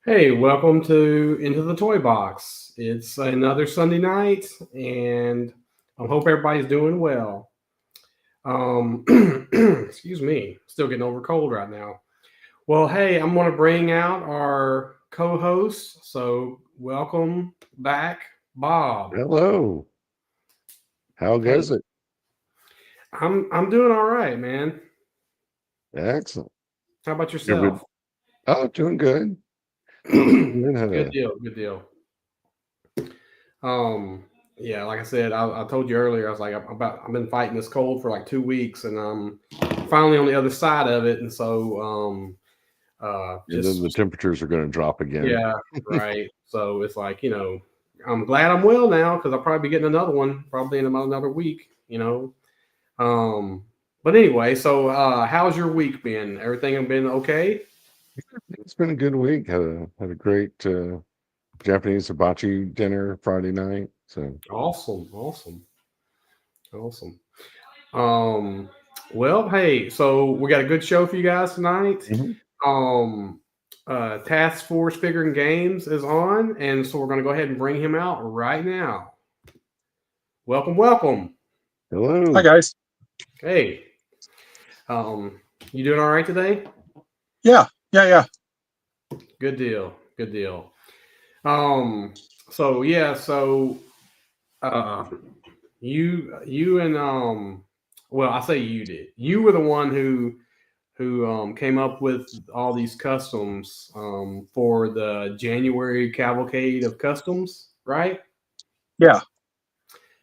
Hey, welcome to Into the Toy Box. It's another Sunday night, and I hope everybody's doing well. Um, excuse me, still getting over cold right now. Well, hey, I'm going to bring out our co-host. So, welcome back, Bob. Hello. How Hey, goes it? I'm doing all right, man. Excellent. How about Every, yourself? doing good. Then had Good a deal. Good deal. Um, yeah, like I said, I told you earlier, I was like, I've been fighting this cold for like 2 weeks, and I'm finally on the other side of it, and so and then the just temperatures are going to drop again. yeah, right. So it's like I'm glad I'm well now because I'll probably be getting another one probably in about another week. Um, but anyway, so how's your week been? Everything been okay? It's been a good week. Had a great Japanese hibachi dinner Friday night. So Awesome, awesome, awesome. Um, well, hey, so we got a good show for you guys tonight. Mhm. Um, Task Force Figuring Games is on, and so we're going to go ahead and bring him out right now. Welcome, welcome. Hi Hello. guys. Hey, you doing all right today? Yeah. Good deal, good deal. Um, so yeah, so uh, you and well, I say you did. You were the one who came up with all these customs for the January Cavalcade of Customs, right? Yeah.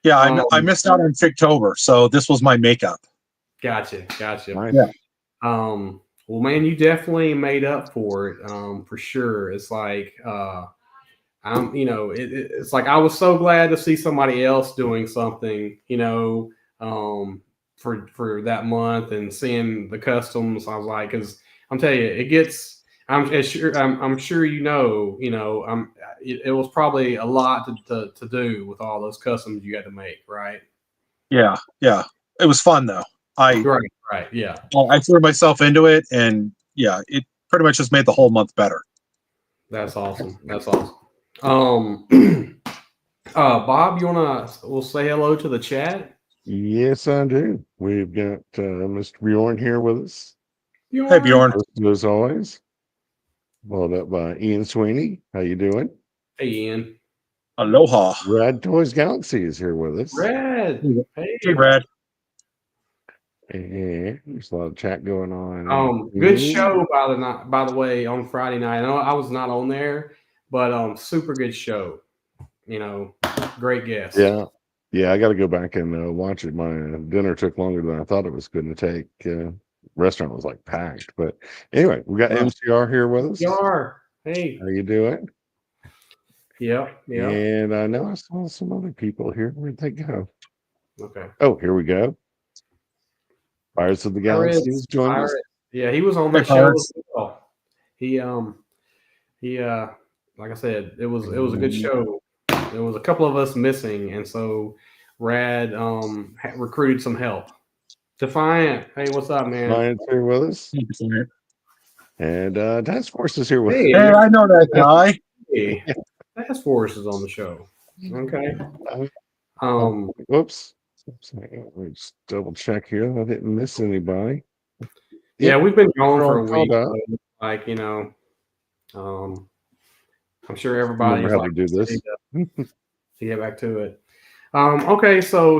Yeah. I Um, missed out on Figtober, so this was my makeup. gotcha, gotcha. Nice. Yeah. Well, man, you definitely made up for it, for sure. It's like, it's like I was so glad to see somebody else doing something, for that month and seeing the customs. I was like, because I'm telling you, it gets. I'm sure it was probably a lot to do with all those customs you had to make, right? Yeah. It was fun though. I Right, right, yeah. I threw myself into it, and yeah, it pretty much just made the whole month better. That's awesome. That's awesome. Um, Bob, we'll say hello to the chat. Yes, I do. We've got Mr. Bjorn here with us, Hey Bjorn. Bjorn. as always. Followed up by Ian Sweeney. How you doing? Hey, Ian. Aloha. Rad Toys Galaxy is here with us. Red. Hey. Hey Brad. And there's a lot of chat going on. Good show by the way, on Friday night. I know I was not on there, but super good show. You know, great guest. Yeah. Yeah, I got to go back and watch it. My dinner took longer than I thought it was going to take. Restaurant was like packed, but anyway, we got Wow. MCR here with us. Yar. Hey. How you doing? Yep. Yep. And I know I saw some other people here. Where'd they go? Okay. Oh, here we go. Pirates of the Galaxy has Pirates. joined us. Pirates. Yeah, he was on Hey that show as Pirates. well. He he like I said, it was a good And show. There was a couple of us missing, and so Rad recruited some help. Defiant, hey, what's up, man? Ryan's here with us. Hey, And Task Force is here with Hey, I know that guy. hey, Task Force is on the show. Okay. us. Um, Whoops. Let me just double check here. I didn't miss anybody. yeah, Yep, we've been going we're for all a caught week, up. so like um, I'm sure Remember everybody's how like to do ready this. to get back to it. Okay, so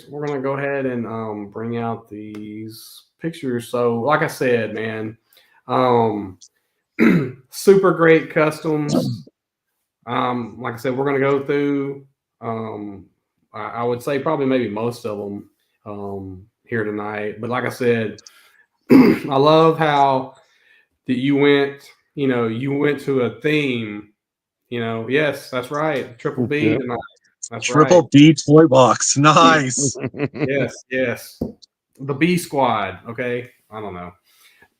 we're gonna go ahead and bring out these pictures. So, like I said, man, um, super great customs. Like I said, we're gonna go through. I would say probably maybe most of them here tonight. But like I said, I love how that you went. You went to a theme. Yes, that's right. Triple B Yep. tonight. That's right. Triple B toy box. Nice. Yes, yes. The B squad. Okay. I don't know.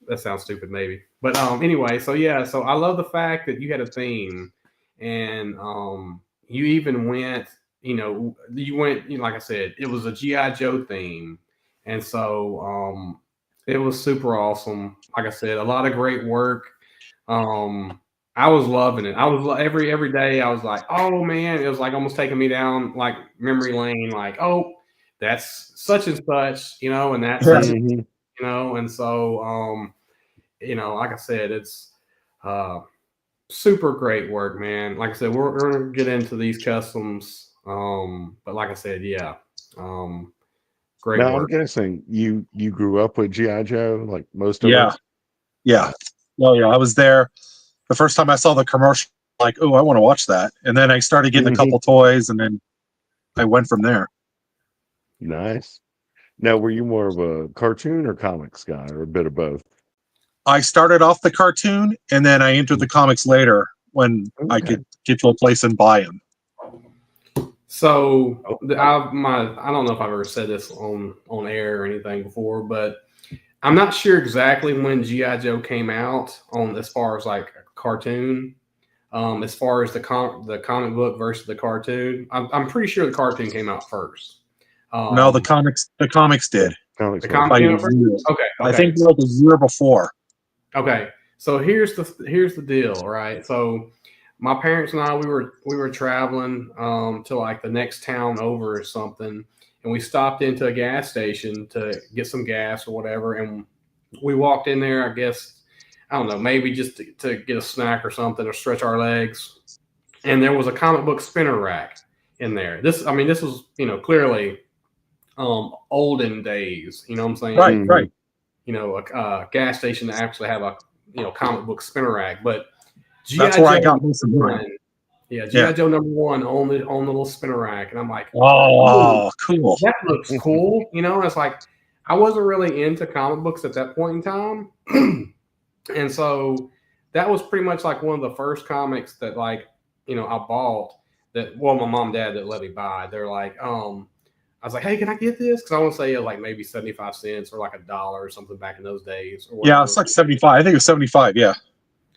That sounds stupid, maybe. But anyway, so yeah, so I love the fact that you had a theme, and you even went. You went. Like I said, it was a GI Joe theme, and so it was super awesome. Like I said, a lot of great work. Um, I was loving it. I was every day. I was like, oh man, it was like almost taking me down like memory lane. Like, oh, that's such and such, and that's such, Mhm. and so like I said, it's super great work, man. Like I said, we're gonna get into these customs, but like I said, yeah, great Now I'm work. guessing you grew up with GI Joe like most of Yeah, us. yeah. Well, yeah, I was there the first time I saw the commercial. Like, oh, I want to watch that, and then I started getting a Mhm. couple toys, and then I went from there. Nice. Now, were you more of a cartoon or comics guy, or a bit of both? I started off the cartoon, and then I entered the comics later when I Okay. could get to a place and buy them. So Oh, I don't know if I've ever said this on air or anything before, but I'm not sure exactly when GI Joe came out on as far as like a cartoon. As far as the comic book versus the cartoon, I'm pretty sure the cartoon came out first. No, the Um, comics yeah, did. comics the first. comic Like came a out first. year. Okay, I okay, think like a year before. okay. So here's the deal, right? So my parents and I we were traveling to like the next town over or something, and we stopped into a gas station to get some gas or whatever, and we walked in there. I guess I don't know, maybe just to get a snack or something or stretch our legs. And there was a comic book spinner rack in there. This was clearly olden days. You know what I'm saying? Right, Mhm. right. A gas station to actually have a comic book spinner rack. But That's GI where Joe I got most of mine. one, yeah, Yeah. GI Joe #1 on the little spinner rack, and I'm like, ooh, Oh, cool. that looks cool. And it's like I wasn't really into comic books at that point in time, and so that was pretty much like one of the first comics that like I bought. That well, my mom and dad that let me buy. They're like, I was like, hey, can I get this? Because I want to say like maybe 75 cents or like $1 or something back in those days or Yeah, whatever. it's like 75. I think it's 75. Yeah.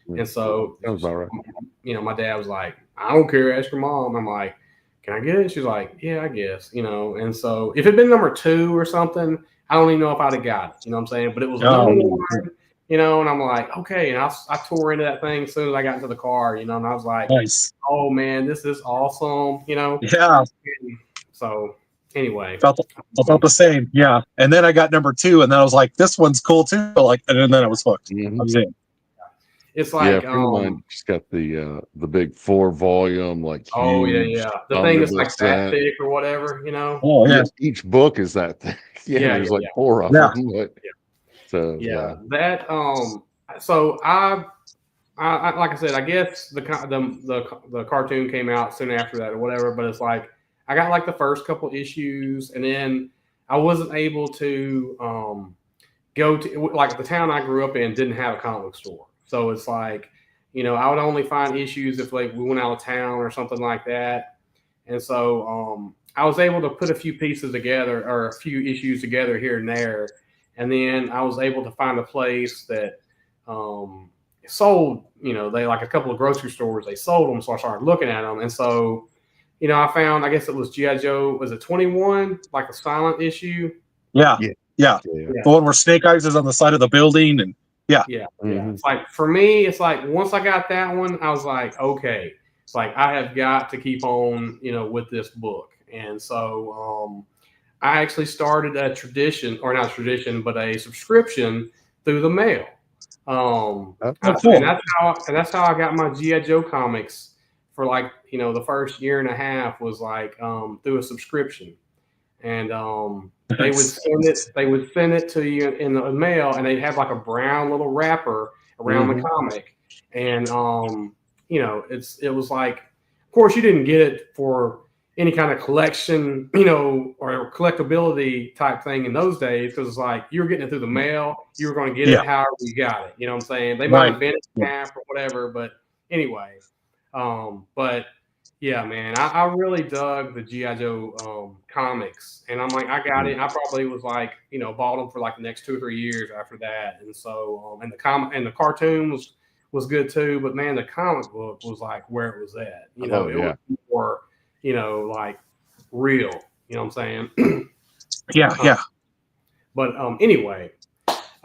And so, Sounds about right. my dad was like, I don't care, ask your mom. I'm like, can I get it? She's like, yeah, I guess, And so if it'd been #2 or something, I don't even know if I'd have got it. You know what I'm saying? But it was Oh, #1, and I'm like, okay. And I tore into that thing as soon as I got into the car, and I was like, nice. oh man, this is awesome, Yeah, So anyway, I felt the same. Yeah, and then I got #2, and then I was like, this one's cool too. Like, and then I was hooked. Mhm. I was in. it's Yeah, a like, friend of mine just got the big 4-volume, like oh yeah, huge yeah, the thing that's like omnibus that set. thick or whatever, Oh yeah, Yeah, each book is that thick. Yeah, Yeah, there's yeah, like yeah. 4 of yeah. them. But so Yeah, yeah. that so I like I said, I guess the cartoon came out soon after that or whatever, but it's like I got like the first couple issues, and then I wasn't able to go to like the town I grew up in didn't have a comic book store, so it's like I would only find issues if like we went out of town or something like that, and so I was able to put a few pieces together or a few issues together here and there, and then I was able to find a place that sold. They like a couple of grocery stores. They sold them, so I started looking at them, and so I found. I guess it was GI Joe. Was it 21? Like a silent issue? Yeah, Yeah. yeah. Yeah. Yeah. The one where Snake Eyes is on the side of the building, and Yeah, yeah. Mhm. It's like for me, it's like once I got that one, I was like, okay, it's like I have got to keep on, with this book. And so I actually started a tradition, or not a tradition, but a subscription through the mail. cool. And that's how I got my GI Joe comics for like the first year and a half was like through a subscription, and they would send it to you in the mail, and they'd have like a brown little wrapper around the Mhm. comic, and it was like, of course, you didn't get it for any kind of collection, or collectability type thing in those days, because it's like you were getting it through the mail, you were going to get Yeah. it however you got it. You know what I'm saying? They might Right. have been in Yeah. half or whatever, but anyway, but yeah, man, I really dug the GI Joe comics, and I'm like, I got it. And I probably was like, bought them for like the next 2 or 3 years after that, and so and the cartoon was good too, but man, the comic book was like where it was at. Oh, It yeah. was more, like real. You know what I'm saying? Yeah, yeah. But anyway,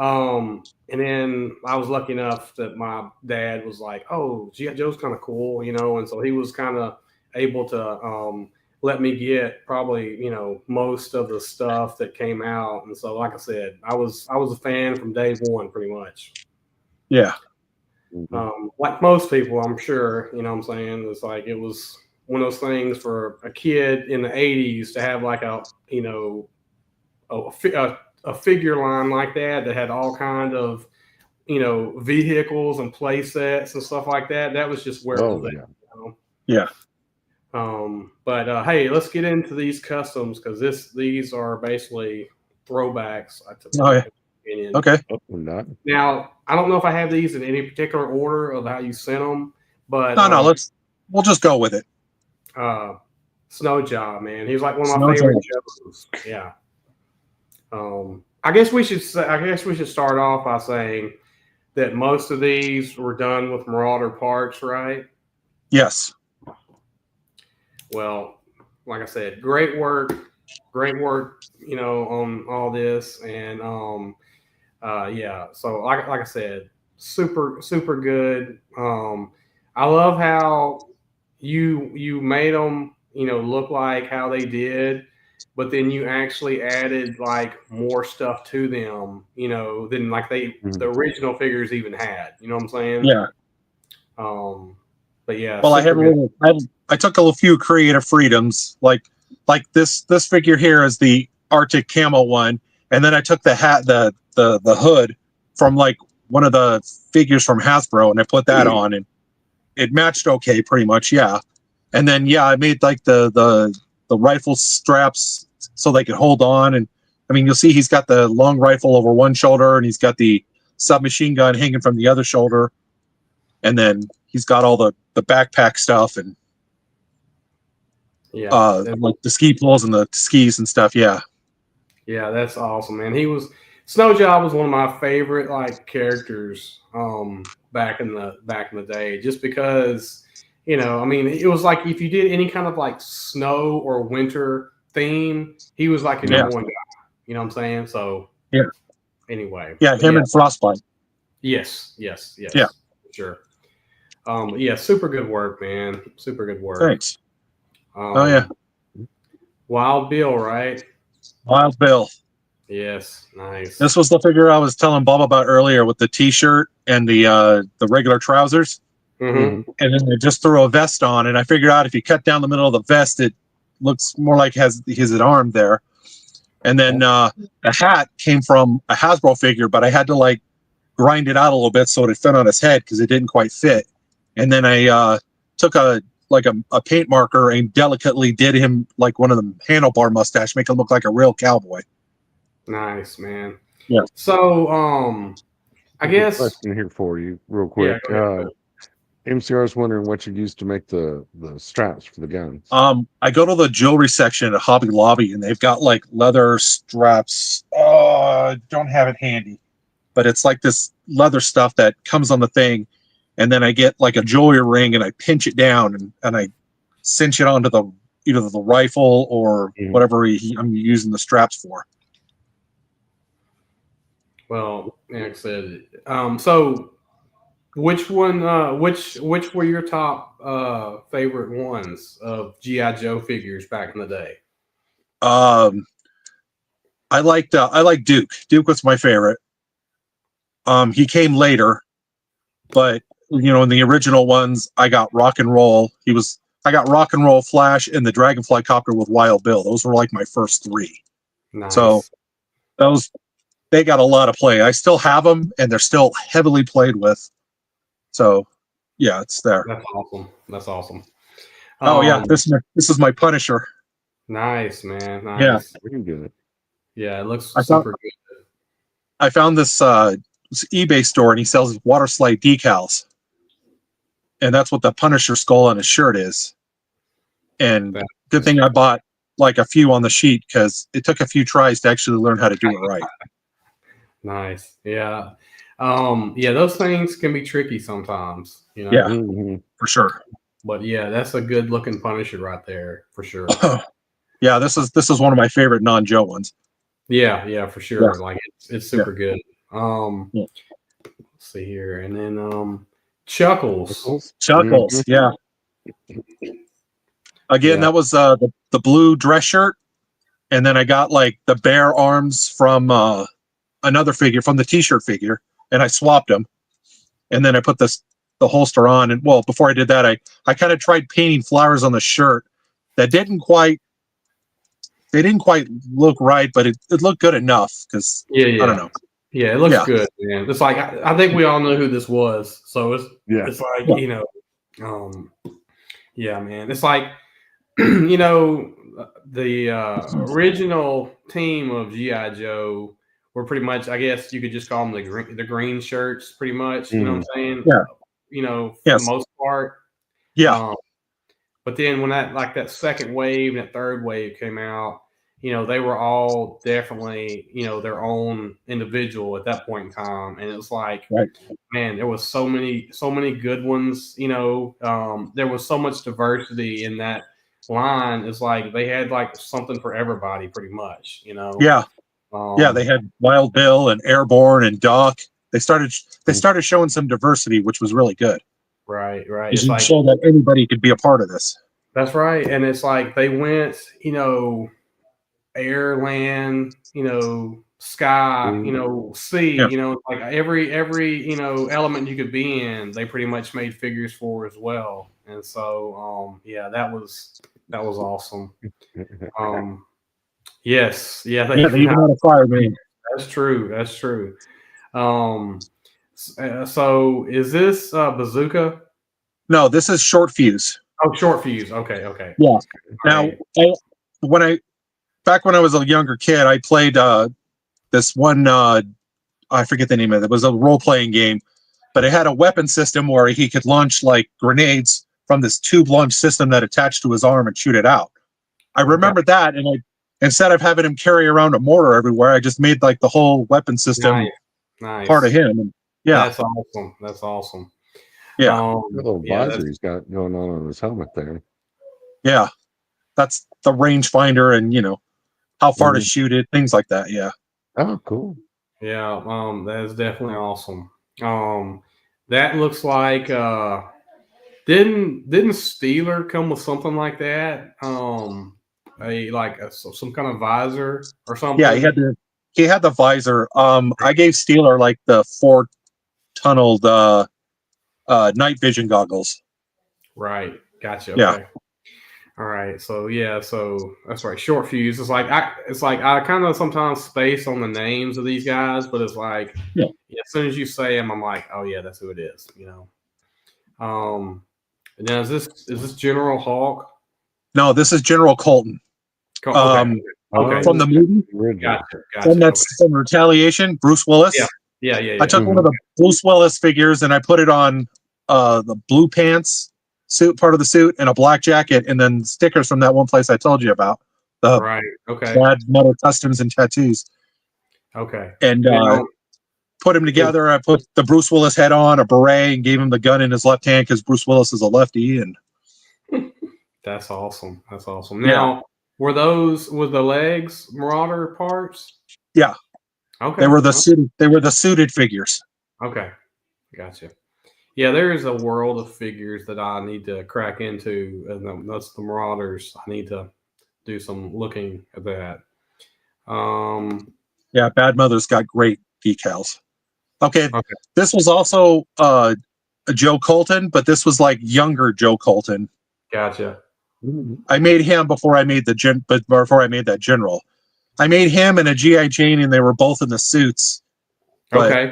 And then I was lucky enough that my dad was like, "Oh, G.I. Joe's kind of cool," and so he was kind of able to let me get probably most of the stuff that came out. And so, like I said, I was a fan from day one, pretty much. Yeah. Like most people, I'm sure. You know what I'm saying? It's like it was one of those things for a kid in the '80s to have like a figure line like that had all kind of vehicles and play sets and stuff like that. That was just where it was at. Yeah. But hey, let's get into these customs because these are basically throwbacks. Opinion. Okay. Now I don't know if I have these in any particular order of how you sent them, but we'll just go with it. Snow Job, man, he was like one of my favorite shows. Yeah. I guess we should start off by saying that most of these were done with Marauder parts, right? Yes. Well, like I said, great work, on all this, and yeah. So like I said, super good. I love how you made them, look like how they did, but then you actually added like more stuff to them, than like the original figures even had. You know what I'm saying? Yeah. But yeah. Well, I took a few creative freedoms, like this figure here is the Arctic camo one, and then I took the hat, the hood from like one of the figures from Hasbro, and I put that on, and it matched okay, pretty much, yeah. And then I made like the rifle straps so they could hold on, and I mean you'll see he's got the long rifle over one shoulder, and he's got the submachine gun hanging from the other shoulder, and then he's got all the backpack stuff and like the ski poles and the skis and stuff. Yeah, that's awesome, man. Snow Job was one of my favorite like characters back in the day, just because I mean it was like if you did any kind of like snow or winter theme, he was like your number one guy. You know what I'm saying? So anyway, him and Frostbite. Yes, yeah, sure. Yeah, super good work, man. Super good work. Thanks. Oh, Wild Bill, right? Wild Bill. Yes, nice. This was the figure I was telling Bob about earlier with the T-shirt and the regular trousers. Mm-hmm. And then they just threw a vest on, and I figured out if you cut down the middle of the vest, it looks more like he's an arm there. And then the hat came from a Hasbro figure, but I had to like grind it out a little bit so it fit on his head because it didn't quite fit. And then I took a paint marker and delicately did him like one of the handlebar mustache, make him look like a real cowboy. Nice, man. Yeah. So, I guess question here for you, real quick. Yeah, MCR is wondering what you used to make the straps for the guns. I go to the jewelry section at Hobby Lobby, and they've got like leather straps. I don't have it handy, but it's like this leather stuff that comes on the thing. And then I get like a jewelry ring and I pinch it down and I cinch it onto either the rifle or whatever I'm using the straps for. Well, like I said, so which one? Which were your top favorite ones of G.I. Joe figures back in the day? I liked Duke. Duke was my favorite. He came later, but in the original ones, I got Rock and Roll. I got Rock and Roll Flash and the Dragonfly Copter with Wild Bill. Those were like my first three. Nice. So they got a lot of play. I still have them, and they're still heavily played with. So, yeah, it's there. That's awesome. Oh yeah, this is my Punisher. Nice, man. Nice. Yeah, pretty good. Yeah, it looks super good. I found this eBay store, and he sells water slide decals, and that's what the Punisher skull on his shirt is. And good thing I bought like a few on the sheet because it took a few tries to actually learn how to do it right. Nice. Yeah. Yeah, those things can be tricky sometimes, Yeah, for sure. But yeah, that's a good looking Punisher right there, for sure. Yeah, this is one of my favorite non-Joe ones. Yeah, for sure. Yeah. Like it's super good. Yeah. Let's see here, and then Chuckles. Chuckles, yeah. Again, Yeah. that was the blue dress shirt, and then I got like the bear arms from another figure from the T-shirt figure, and I swapped them, and then I put the holster on. And well, before I did that, I kind of tried painting flowers on the shirt that didn't quite look right, but it looked good enough because Yeah. I don't know. Yeah, it looks Yeah. good, man. It's like I think we all know who this was, so it's like Yeah. yeah, man. It's like the original team of GI Joe were pretty much, I guess you could just call them the green shirts, pretty much. You know what I'm saying? Yeah. For Yes. the most part. Yeah. But then when that second wave and that third wave came out, they were all definitely, their own individual at that point in time. And it was like, Right. man, there was so many good ones, there was so much diversity in that line. It's like they had like something for everybody pretty much, Yeah. Yeah, they had Wild Bill and Airborne and Doc. They started showing some diversity, which was really good. Right. It's like, show that anybody could be a part of this. That's right. And it's like they went, air, land, sky, sea, like every element you could be in, they pretty much made figures for as well. And so that was awesome. Yes, they even had a fireman. That's true. So is this Bazooka? No, this is Short Fuse. Oh, Short Fuse. Okay. Yeah. Now, back when I was a younger kid, I played this one. I forget the name of it. It was a role-playing game, but it had a weapon system where he could launch like grenades from this tube launch system that attached to his arm and shoot it out. I remember that, and instead of having him carry around a mortar everywhere, I just made like the whole weapon system part of him. And, yeah, that's awesome. Yeah, the little visor he's got going on his helmet there. Yeah, that's the rangefinder, and how far to shoot it, things like that. Yeah. Oh, cool. Yeah, that is definitely awesome. That looks like didn't Steeler come with something like that? Some kind of visor or something. Yeah, he had the visor. I gave Steeler like the 4-tunneled night vision goggles. Right. Gotcha. Yeah. Okay. All right. So that's right. Short Fuse. It's like I kind of sometimes space on the names of these guys, but it's like as soon as you say them, I'm like, oh yeah, that's who it is. And now is this General Hawk? No, this is General Colton. Okay. From the movie. Gotcha. And that's from Retaliation. Bruce Willis. Yeah. I took one of the Bruce Willis figures and I put it on the blue pants suit, part of the suit, and a black jacket, and then stickers from that one place I told you about. Right. Okay. Bad Metal Customs and Tattoos. Okay. And put them together. I put the Bruce Willis head on, a beret, and gave him the gun in his left hand because Bruce Willis is a lefty. And that's awesome. Now, were the legs Marauder parts? Yeah. Okay. They were the suited figures. Okay. Gotcha. Yeah, there's a world of figures that I need to crack into, and that's the Marauders. I need to do some looking at that. Yeah, Bad Mother's got great decals. Okay. This was also a Joe Colton, but this was like younger Joe Colton. Gotcha. I made him before I made that general. I made him and a G.I. Jane, and they were both in the suits. Okay.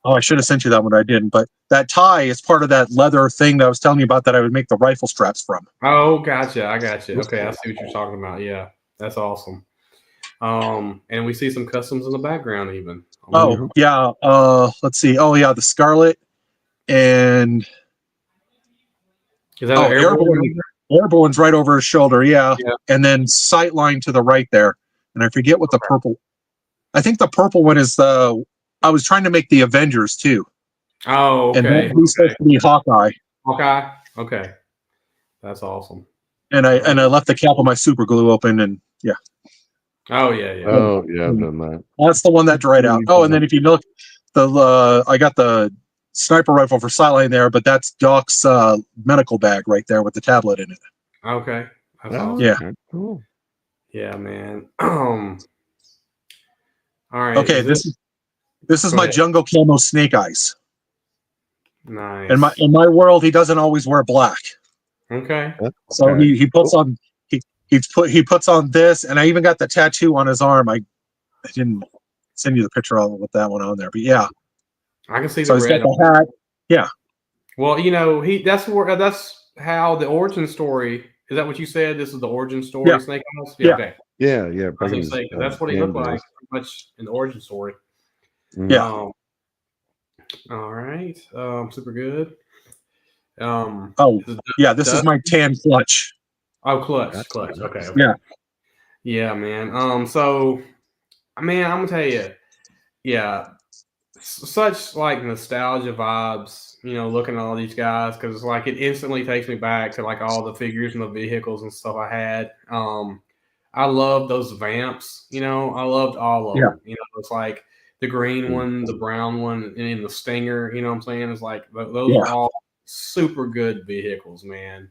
I should have sent you that one. I didn't. But that tie is part of that leather thing that I was telling you about that I would make the rifle straps from. Oh, gotcha. I got you. Okay, I see what you're talking about. Yeah, that's awesome. And we see some customs in the background even. Oh, yeah. Let's see. Oh, yeah, the Scarlet and is that Airborne? Airborne's right over his shoulder, yeah. And then Sightline to the right there. And I forget what the purple. I think the purple one is I was trying to make the Avengers too. Oh, okay. And he's supposed to be Hawkeye. Okay. That's awesome. And I left the cap of my super glue open, and yeah. Oh yeah. Oh yeah, I've done that. That's the one that dried out. Oh, and then if you look the sniper rifle for Sideline there, but that's Doc's medical bag right there with the tablet in it. Okay. That's Oh, awesome. Yeah. okay, cool. Yeah, man. All right. Okay, is this is Go my ahead. jungle camo Snake Eyes. nice. In my world, he doesn't always wear black, Okay. so Okay, he puts cool. on he puts on this, and I even got the tattoo on his arm. I didn't send you the picture of it with that one on there, but yeah. I can see So the he's got red. the hat. Yeah, Well, that's how the origin story. Is that what you said? This is the origin story, Yeah. Snake Eyes? Yeah. Okay. Yeah, I was gonna Peggy's say 'cause that's what he looked like, pretty much in the origin story. Yeah. All right. Super good. Um. Oh, Is it yeah. This is Dust? my tan clutch. Oh, clutch. That's Okay. nice. Okay. Yeah. Yeah, man. So, man, I'm gonna tell you. Yeah, such like nostalgia vibes, looking at all these guys because like it instantly takes me back to like all the figures and the vehicles and stuff I had. I love those vamps, I loved all of Yeah. them. It's like the green one, the brown one, and the Stinger. You know what I'm saying? It's like those are Yeah. all super good vehicles, man.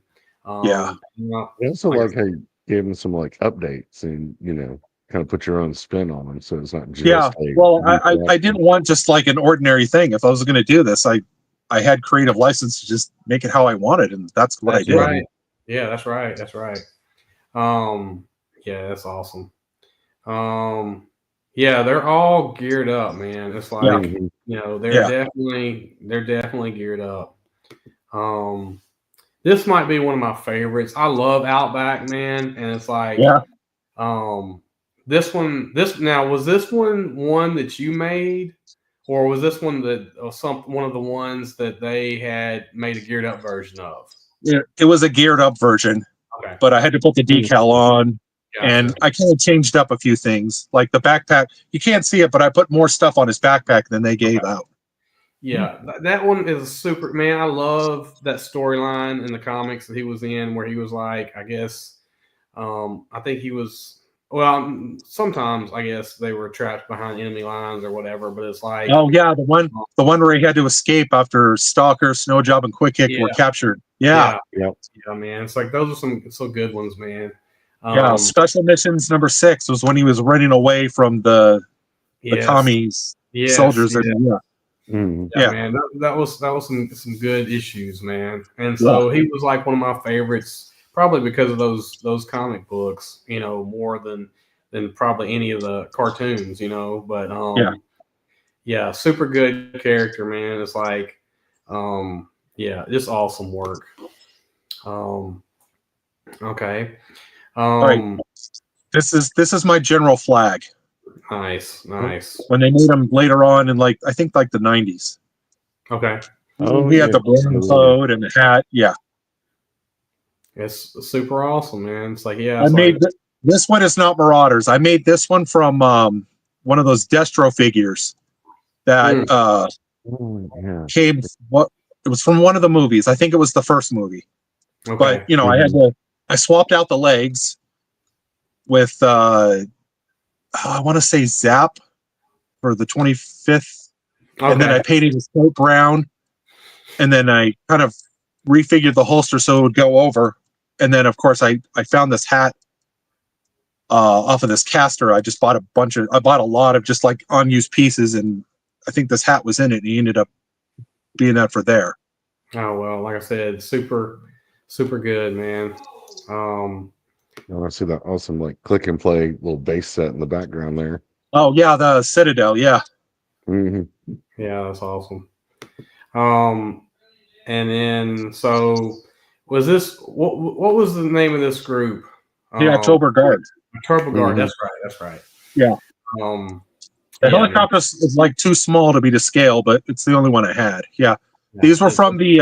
Yeah. I also like I like how you gave them some like updates and kind of put your own spin on them, so it's not just Yeah. a Well, I reproduction. didn't want just like an ordinary thing. If I was going to do this, I had creative license to just make it how I wanted, and that's what I That's did. right. Yeah, that's right. That's right. Yeah, that's awesome. Yeah, they're all geared up, man. It's Yeah. like, Mhm. they're Yeah. definitely geared up. This might be one of my favorites. I love Outback, man, and it's like, Yeah. this one, was this one that you made, or was this one one of the ones that they had made a geared up version of? It was a geared up version, Okay, but I had to put the decal on, and gotcha. I kind of changed up a few things. Like the backpack, you can't see it, but I put more stuff on his backpack than they gave out. Yeah, that one is super, man. I love that storyline in the comics that he was in, where he was like, I guess, I think he was. Well, sometimes I guess they were trapped behind enemy lines or whatever. But it's like, Oh yeah, the one where he had to escape after Stalker, Snowjob, and Quick Kick were yeah, captured. Yeah. Yep. yeah, man. It's like those are some good ones, man. Yeah. Special missions number 6 was when he was running away from the Yes, commies yes, soldiers. yeah. And yeah. Mhm. Yeah, Yeah. man, that was some good issues, man. And Yeah. so he was like one of my favorites, probably because of those comic books, more than probably any of the cartoons, But Yeah. yeah, super good character, man. It's like, yeah, just awesome work. Okay, All right. This is my general flag. nice. When they made him later on in I think the 90s. Okay, Oh, He had yeah. the brown coat and the hat. Yeah. it's super awesome, man. It's like, yeah, I it's like, made this one is not Marauders. I made this one from one of those Destro figures that Oh, yeah. came. It was from one of the movies. I think it was the first movie. okay, But I swapped out the legs with I want to say Zap for the 25th, and then okay. I painted his coat brown, and then I kind of refigured the holster so it would go over, and then of course I found this hat off of this caster. I just bought I bought a lot of just like unused pieces, and I think this hat was in it, and he ended up being that for there. Oh well, like I said, super good, man. Oh, I see that awesome like click and play little bass set in the background there. Oh yeah, the Citadel, yeah. Mm-hmm. Yeah, that's awesome. And then so was this what was the name of this group? The October Guard. Turbo Guard. Mhm. That's right. Yeah. The The helicopter is like too small to be to scale, but it's the only one I had. Yeah. These were from the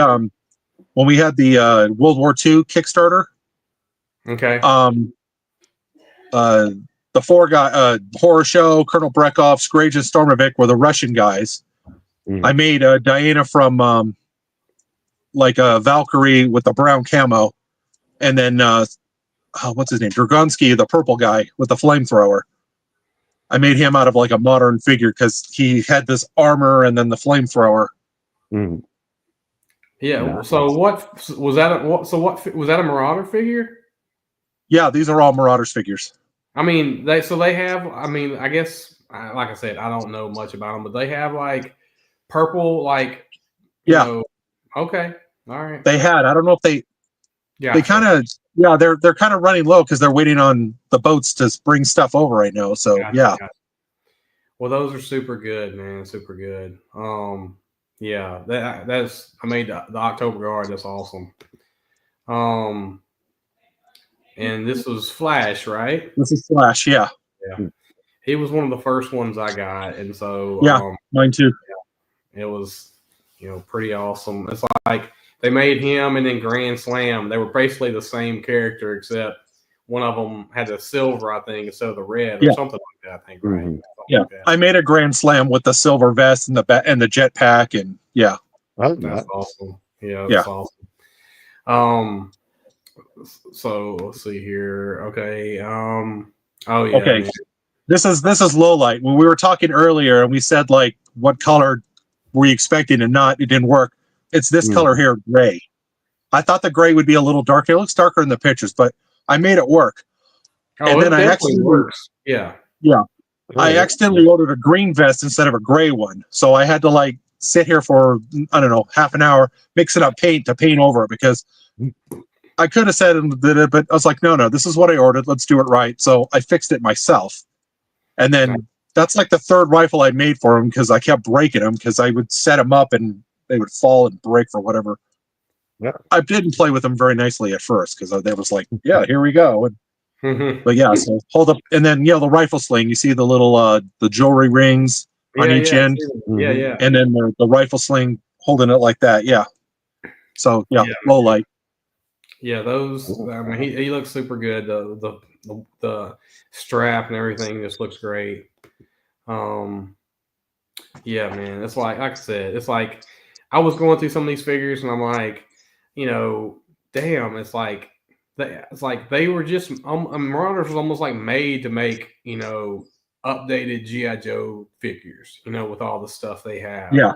when we had the World War II Kickstarter. Okay. The 4 guy horror show, Colonel Brekov, Scrage, and Stormovic were the Russian guys. Mhm. I made Diana from like a Valkyrie with the brown camo, and then what's his name? Dragonsky, the purple guy with the flamethrower. I made him out of like a modern figure because he had this armor and then the flamethrower. Mm. Yeah. Nice. So what was that? What was that a Marauder figure? Yeah, these are all Marauders figures. I mean, they have. I mean, I guess like I said, I don't know much about them, but they have like purple, like you Yeah. know. Okay, all right. They had. I don't know if they Gotcha. kind of. Yeah, they're kind of running low because they're waiting on the boats to bring stuff over right now. So Gotcha, yeah. gotcha. Well, those are super good, man. Super good. Yeah, that's I made the October Guard. That's awesome. And this was Flash, right? This is Flash. Yeah. Yeah. He was one of the first ones I got, and so Yeah, mine too. it was, pretty awesome. It's like they made him and then Grand Slam. They were basically the same character, except one of them had the silver, I think, instead of the red, or something like that. I think, right? Mhm. Yeah, Like that. I made a Grand Slam with the silver vest and the jetpack, and yeah, That's awesome. Yeah, that's awesome. So let's see here. Okay. Oh yeah. Okay. Man. This is low light. When we were talking earlier and we said like what color were you expecting and not, it didn't work. It's this color here, gray. I thought the gray would be a little darker. It looks darker in the pictures, but I made it work. Oh, and then it I definitely accidentally works. Yeah. Yeah. I accidentally ordered a green vest instead of a gray one. So I had to like sit here for, I don't know, half an hour, mixing up paint to paint over it because I could have said it, but I was like, no, this is what I ordered. Let's do it right. So I fixed it myself. And then that's like the third rifle I made for him because I kept breaking them because I would set them up and they would fall and break for whatever. Yeah. I didn't play with them very nicely at first because they was like, yeah, here we go. And, but yeah, so hold up. And then, the rifle sling, you see the little, the jewelry rings on each end. Yeah, yeah. And then the rifle sling holding it like that. Yeah. So yeah, low light. Yeah, those. I mean, he looks super good. The strap and everything just looks great. Yeah, man. It's like I said, it's like I was going through some of these figures and I'm like, damn. It's like they were just Marauders was almost like made to make updated GI Joe figures. With all the stuff they have. Yeah,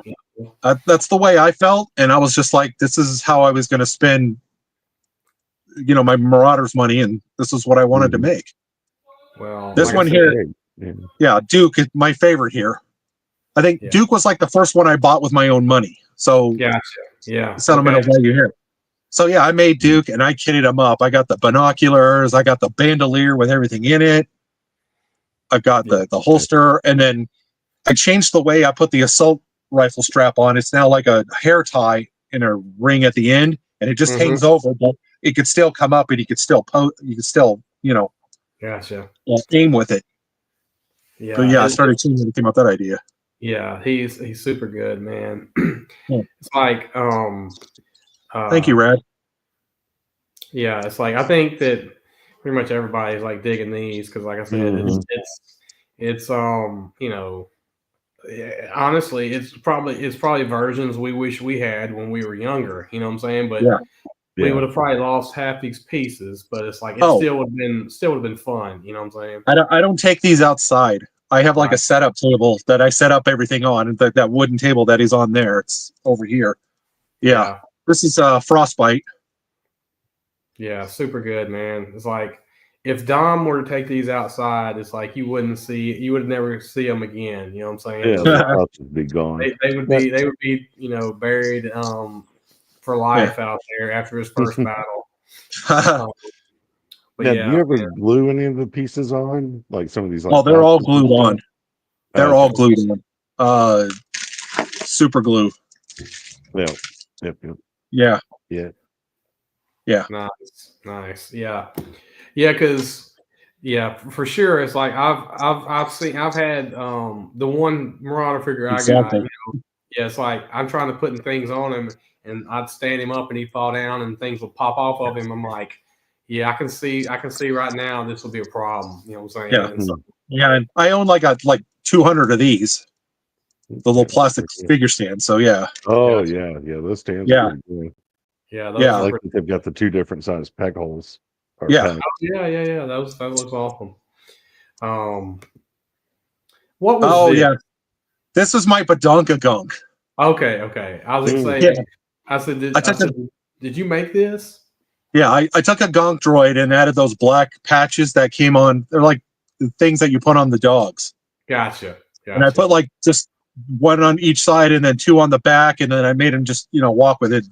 that's the way I felt, and I was just like, this is how I was going to spend my Marauders money, and this is what I wanted to make. Well, this like one here, Duke is my favorite here. I think Duke was like the first one I bought with my own money. So gotcha. Yeah. Sentimental value here. So yeah, I made Duke and I kitted him up. I got the binoculars, I got the bandolier with everything in it. I've got the holster, and then I changed the way I put the assault rifle strap on. It's now like a hair tie and a ring at the end, and it just hangs over, but it could still come up and you could still gotcha. Aim with it. Yeah. But I started changing when it came up that idea. Yeah, he's super good, man. It's like thank you, Rad. Yeah, it's like I think that pretty much everybody's like digging these because, like I said, it's honestly, it's probably versions we wish we had when we were younger. You know what I'm saying? But we would have probably lost half these pieces. But it's like it still would have been fun. You know what I'm saying? I don't take these outside. I have like a setup table that I set up everything on, and that wooden table that is on there. It's over here. Yeah. This is Frostbite. Yeah, super good, man. It's like if Dom were to take these outside, it's like you would never see them again. You know what I'm saying? Yeah, the would be gone. They would be buried for life out there after his first battle. But do you ever glue any of the pieces on? Like some of these? Like, they're all glued on. They're all glued on. Super glue. Yep. Yeah. Nice. Yeah. Because for sure. It's like I've had the one Marauder figure I got. It's like I'm trying to put things on him, and I'd stand him up, and he'd fall down, and things would pop off of him. I'm like, I can see right now this will be a problem. You know what I'm saying? And I own like 200 of these, the little plastic figure stands. So those stands. Yeah, like they've got the two different size peg holes. That looks awesome. What was Oh this? yeah, this is my Badonka Gunk. Okay. I was gonna say. Yeah. I said, did you make this? Yeah, I took a Gonk droid and added those black patches that came on. They're like the things that you put on the dogs. Gotcha. And I put like just one on each side and then two on the back, and then I made him just walk with it.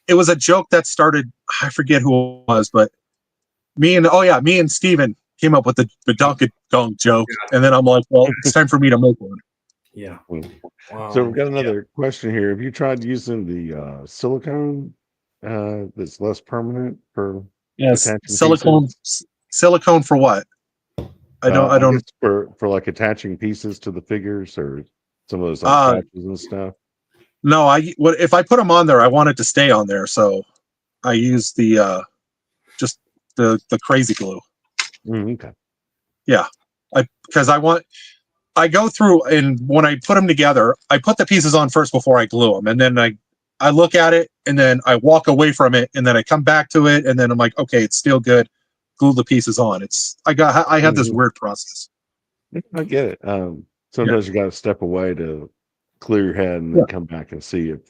It was a joke that started. I forget who it was, but me and Steven came up with the Badonka Gunk joke, and then I'm like, well, it's time for me to make one. Yeah. So we've got another question here. Have you tried using the silicone that's less permanent for attaching silicone for what? I don't guess for like attaching pieces to the figures or some of those like patches and stuff. No, if I put them on there, I want it to stay on there, so I use the just the crazy glue. Okay. Yeah, because I go through, and when I put them together, I put the pieces on first before I glue them, and then I look at it, and then I walk away from it, and then I come back to it, and then I'm like, okay, it's still good. Glue the pieces on. I have this weird process. I get it. Sometimes you got to step away to clear your head and then come back and see if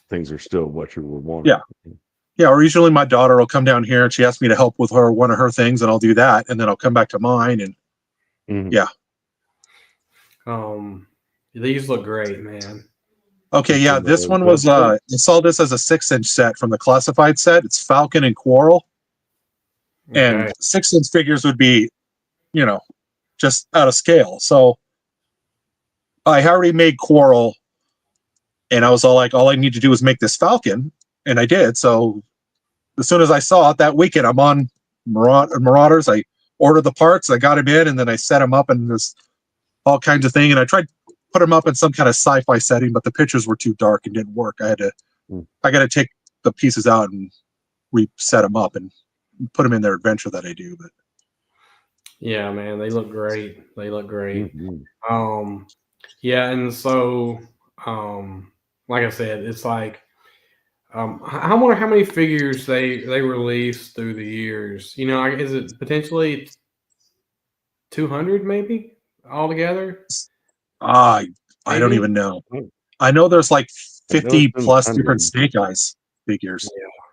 things are still what you were wanting. Yeah, or usually my daughter will come down here and she asks me to help with one of her things, and I'll do that, and then I'll come back to mine, and these look great, man. Okay, yeah, this one was I saw this as a 6-inch set from the classified set. It's Falcon and Quarrel. And 6-inch figures would be, just out of scale. So I already made Quarrel, and I was all I need to do is make this Falcon, and I did. So as soon as I saw it that weekend, I'm on Marauders. I ordered the parts, I got them in, and then I set them up, and there's all kinds of things. And I tried to put them up in some kind of sci-fi setting, but the pictures were too dark and didn't work. I got to take the pieces out and reset them up and put them in their adventure that I do. But yeah, man, they look great. Mm-hmm. Yeah, and so like I said, it's like I wonder how many figures they release through the years. Is it potentially 200 maybe altogether? I don't even know. I know there's like 50 plus different Snake Eyes figures.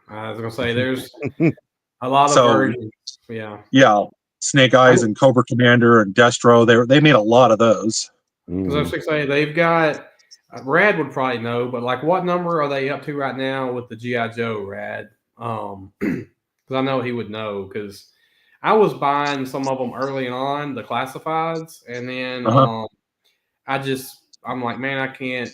Yeah, I was gonna say there's a lot of versions. Yeah, Snake Eyes and Cobra Commander and Destro. They made a lot of those. Because I was gonna say they've got. Rad would probably know, but like, what number are they up to right now with the G.I. Joe, Rad? Because I know he would know. Because I was buying some of them early on, the classifieds, and then I'm like, man, I can't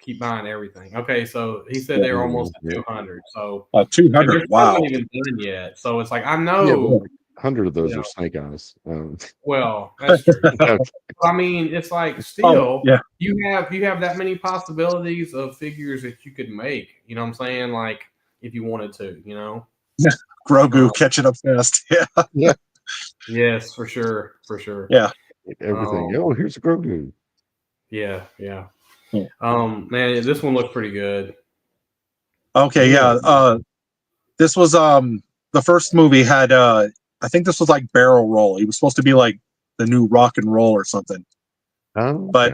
keep buying everything. Okay, so he said they're almost at 200. So 200, wow, not even done yet. So it's like I know. 100 of those are Snake Eyes. Well, that's true. I mean, it's like still, you have that many possibilities of figures that you could make. You know what I'm saying? Like if you wanted to, Yeah, Grogu catching up fast. Yeah. Yes, for sure. Yeah. Everything. Here's a Grogu. Yeah. Man, this one looks pretty good. Okay, yeah. This was the first movie had I think this was like Barrel Roll. He was supposed to be like the new Rock and Roll or something. Oh, okay. But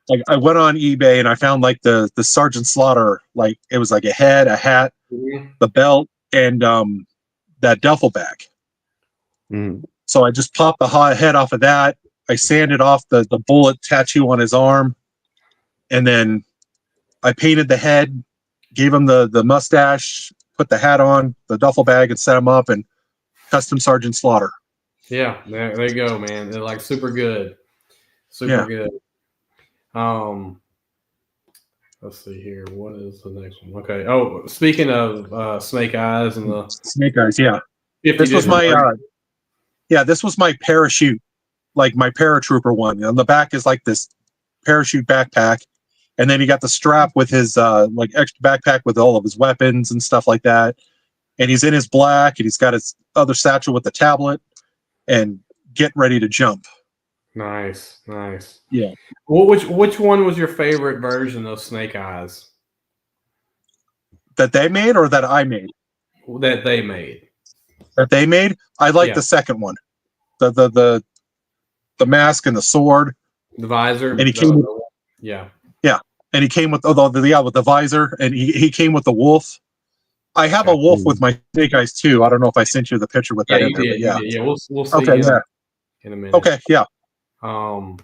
like I went on eBay and I found like the Sergeant Slaughter, like it was like a head, a hat, the belt, and that duffel bag. So I just popped the head off of that. I sanded off the bullet tattoo on his arm, and then I painted the head, gave him the mustache, put the hat on, the duffel bag, and set him up, and custom Sergeant Slaughter. Yeah, there you go, man. They're like super good. Good. Let's see here. What is the next one? Okay. Oh, speaking of Snake Eyes and the Snake Eyes, yeah. This was my parachute, like my paratrooper one. On the back is like this parachute backpack, and then he got the strap with his like extra backpack with all of his weapons and stuff like that. And he's in his black, and he's got his other satchel with the tablet, and get ready to jump. Nice. Yeah. Well, which one was your favorite version of Snake Eyes? That they made or that I made? That they made. That they made? I like the second one. The the mask and the sword, The visor. and he came with, yeah. and he came with with the visor, and he came with the wolf. I have a wolf with my snake eyes too. I don't know if I sent you the picture with that in there, but yeah. Yeah, we'll see Okay, yeah. in a minute. Okay, yeah. But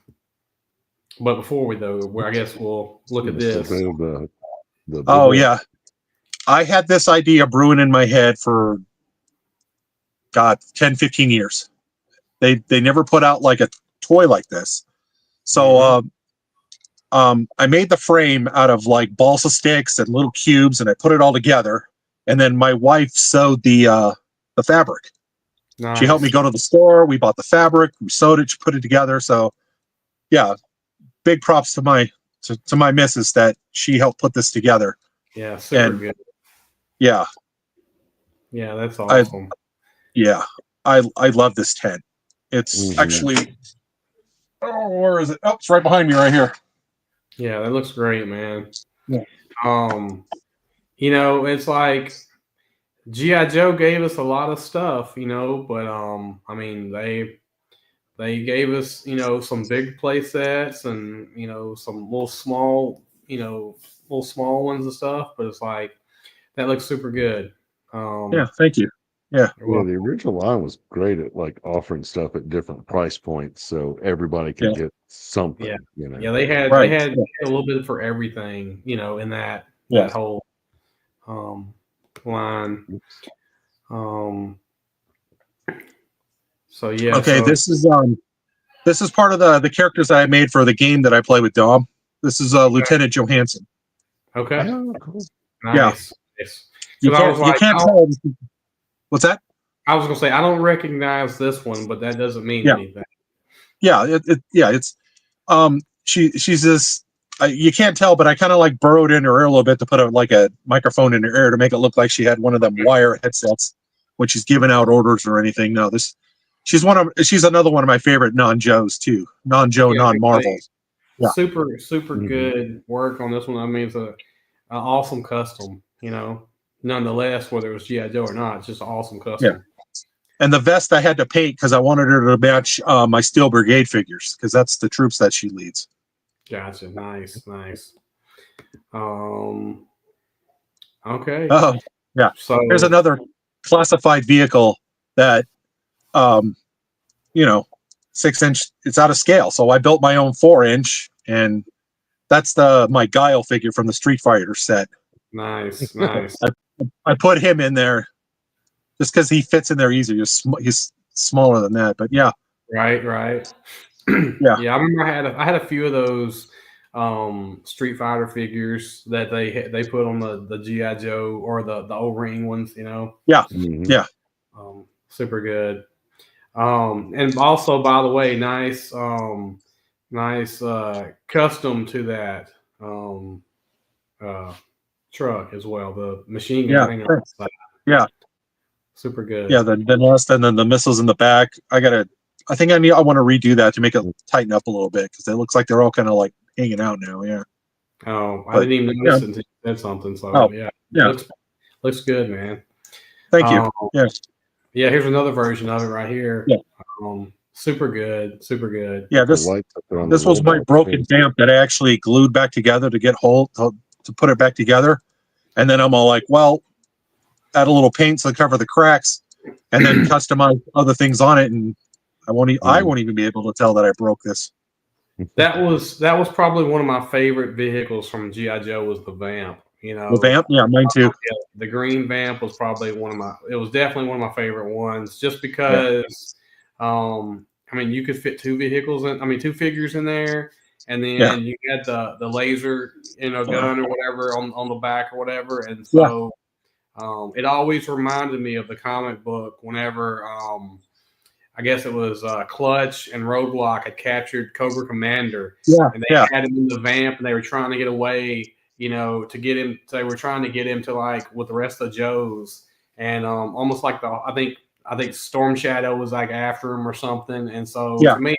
before we though, I guess we'll look at this. Oh yeah, I had this idea brewing in my head for 10, 15 years. They never put out like a toy like this. So I made the frame out of like balsa sticks and little cubes, and I put it all together. And then my wife sewed the fabric. Nice. She helped me go to the store. We bought the fabric, we sewed it, she put it together. So yeah, big props to my missus that she helped put this together. Yeah, super good. Yeah. Yeah, that's awesome. I love this tent. It's actually, where is it? Oh, it's right behind me right here. Yeah, that looks great, man. Yeah. It's like G.I. Joe gave us a lot of stuff, but I mean they gave us, some big play sets and some little small ones and stuff, but it's like that looks super good. Yeah, thank you. Yeah. Yeah, the original line was great at like offering stuff at different price points, so everybody could get something. Yeah. Yeah, they had a little bit for everything, in that whole line. So yeah. Okay, this is part of the characters that I made for the game that I play with Dom. This is Lieutenant Johansson. Okay. Oh, cool. Nice. Yeah. You can't tell. What's that? I was gonna say I don't recognize this one, but that doesn't mean anything. Yeah, it's she's this. You can't tell, but I kind of like burrowed in her ear a little bit to put a microphone in her ear to make it look like she had one of them wire headsets when she's giving out orders or anything. No, she's another one of my favorite non-Joes too. Non-Joe, non-Marvel. Yeah. Super good work on this one. I mean, it's an awesome custom. Nonetheless, whether it was G.I. Joe or not, it's just an awesome custom. Yeah. And the vest I had to paint because I wanted her to match my Steel Brigade figures because that's the troops that she leads. Gotcha. Nice. Okay. Oh, yeah. So there's another classified vehicle that, 6-inch. It's out of scale, so I built my own 4-inch, and that's my Guile figure from the Street Fighter set. Nice. I put him in there just because he fits in there easier. He's smaller than that, but yeah. Right. Yeah. I remember I had a few of those Street Fighter figures that they put on the G.I. Joe or the O-ring ones, Yeah. Mm-hmm. Yeah. Super good. And also, by the way, nice custom to that truck as well. The machine gun. Yeah. Super good. Yeah. The nest and then the missiles in the back. I want to redo that to make it tighten up a little bit because it looks like they're all kind of like hanging out now. Yeah. Oh, I didn't even notice until you said something. So yeah. Looks good, man. Thank you. Yeah, here's another version of it right here. Yeah. Super good. Yeah, this was my broken vamp that I actually glued back together to get to put it back together. And then I'm all like, well, add a little paint to cover the cracks and then customize other things on it. And I won't even be able to tell that I broke this. That was probably one of my favorite vehicles from G.I. Joe was the vamp. The vamp? Yeah, mine too. The green vamp was probably it was definitely one of my favorite ones just because, you could fit two figures in there. And then you had the laser, gun or whatever on the back or whatever. And so it always reminded me of the comic book whenever, I guess it was Clutch and Roadblock had captured Cobra Commander. Yeah. And they had him in the vamp and they were trying to get away. To get him, they were trying to get him to like with the rest of the Joes, and almost like I think Storm Shadow was like after him or something, and so to me,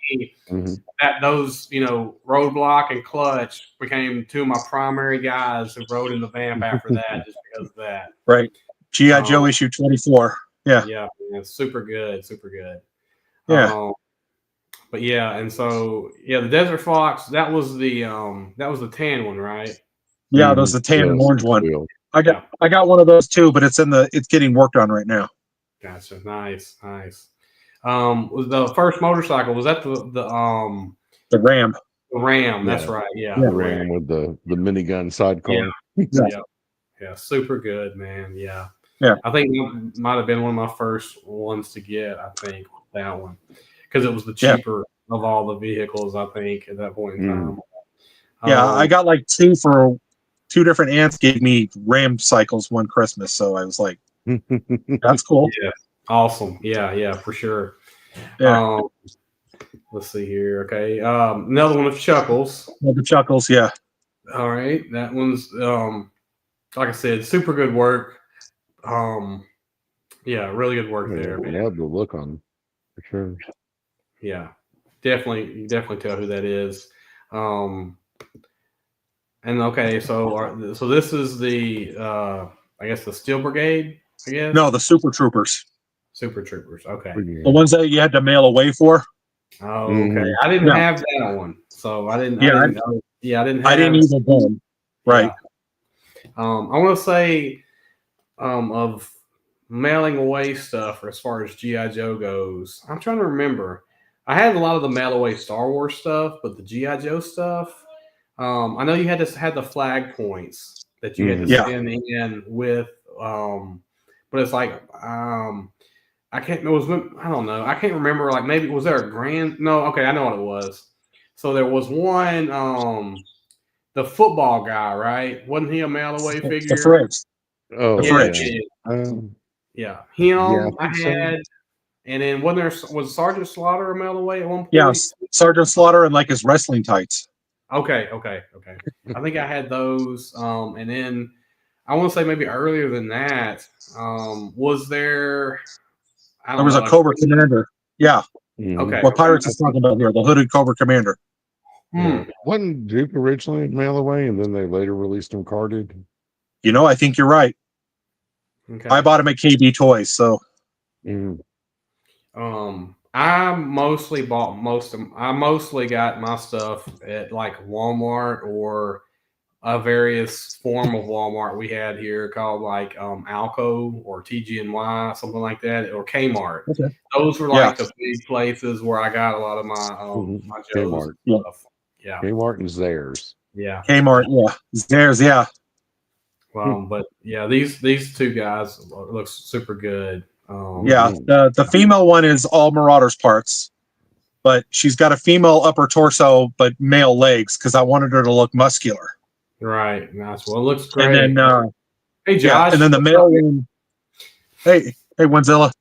that those Roadblock and Clutch became two of my primary guys who rode in the vamp after that, just because of that. Right, G.I. Joe issue 24. Yeah, super good. Yeah, but but yeah, and so yeah, the Desert Fox, that was the tan one, right? Yeah, those the tan and Yes, orange one. wheel. Yeah. I got one of those too, but it's getting worked on right now. Gotcha. Nice. Was the first motorcycle, was that The Ram. the Ram? Yeah. That's right. Yeah. Yeah. The Ram with the minigun sidecar. Yeah. Super good, man. Yeah. Yeah. I think it might have been one of my first ones to get, I think, that one. Because it was the cheaper of all the vehicles, I think, at that point in time. Yeah, I got like two different aunts gave me Ram cycles one Christmas, so I was like, that's cool. Yeah. Awesome. Yeah, for sure. Yeah. Let's see here. Okay. Another one of Chuckles. The Chuckles, yeah. All right. That one's like I said, super good work. Yeah, really good work there, man. Love the look on, for sure. Yeah. Definitely, you definitely tell who that is. And okay, so this is the I guess the Steel Brigade, I guess. No, the Super Troopers. Super Troopers. Okay. The ones that you had to mail away for. Oh, okay. I didn't have that one, so I didn't. Yeah, I didn't. I didn't even know. Right. I want to say of mailing away stuff, or as far as GI Joe goes, I'm trying to remember. I had a lot of the mail away Star Wars stuff, but the GI Joe stuff. I know you had the flag points that you had to send in with, but it's like I can't. It was, I don't know. I can't remember. Like, maybe was there a grand? No. Okay, I know what it was. So there was one. The football guy, right? Wasn't he a mail away figure? The Fridge. Oh, the Fridge. Yeah. Him. Yeah, I had. And then was Sergeant Slaughter a mail away at one point? Yeah, Sergeant Slaughter and like his wrestling tights. Okay. I think I had those. And then I want to say maybe earlier than that. Was there? There was a Cobra Commander. Yeah. Okay. What Pirates is talking about here? The hooded Cobra Commander. Wasn't Duke originally mail away, and then they later released him carded? You know, I think you're right. Okay. I bought him at KB Toys, so. I mostly got my stuff at like Walmart or a various form of Walmart we had here called like Alco or TGNY, something like that, or Kmart. Okay. Those were like the big places where I got a lot of my my Joe's stuff. Yeah. Kmart and Zayres. Yeah. Kmart, yeah. Zayres, yeah. But yeah, these two guys look super good. The female one is all Marauders parts, but she's got a female upper torso but male legs because I wanted her to look muscular. Right, nice. Well, it looks great. And then, hey Josh, and then the male one. Hey, Wanzilla.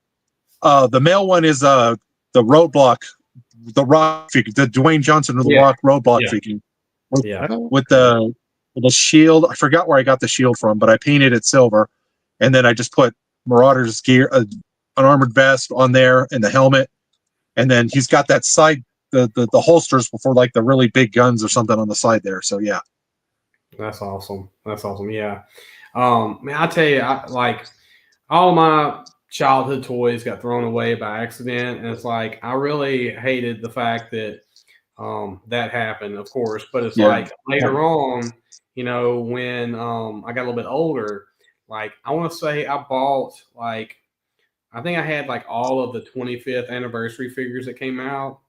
The male one is the Roadblock, the Rock figure, the Dwayne Johnson of the Rock Roadblock figure. With the shield. I forgot where I got the shield from, but I painted it silver, and then I just put Marauders gear, an armored vest on there, and the helmet, and then he's got that side, the holsters for like the really big guns or something on the side there. So yeah, that's awesome. Yeah, man, I tell you, like all my childhood toys got thrown away by accident, and it's like I really hated the fact that that happened, of course. But it's like later on, when I got a little bit older. Like, I want to say I bought, like, I think I had, like, all of the 25th anniversary figures that came out,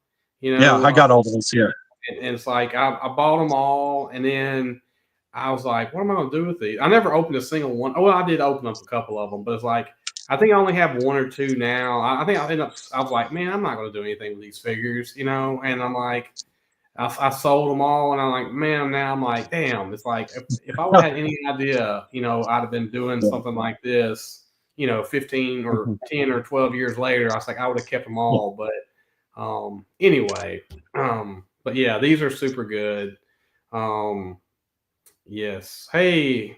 Yeah, I got all those here. And it's like, I bought them all, and then I was like, what am I going to do with these? I never opened a single one. Oh, well, I did open up a couple of them, but it's like, I think I only have one or two now. I think I was like, man, I'm not going to do anything with these figures, and I'm like, I sold them all, and I'm like, man, now I'm like, damn. It's like if I would have had any idea, I'd have been doing something like this, 15 or 10 or 12 years later. I was like, I would have kept them all. But anyway, but yeah, these are super good. Yes. Hey,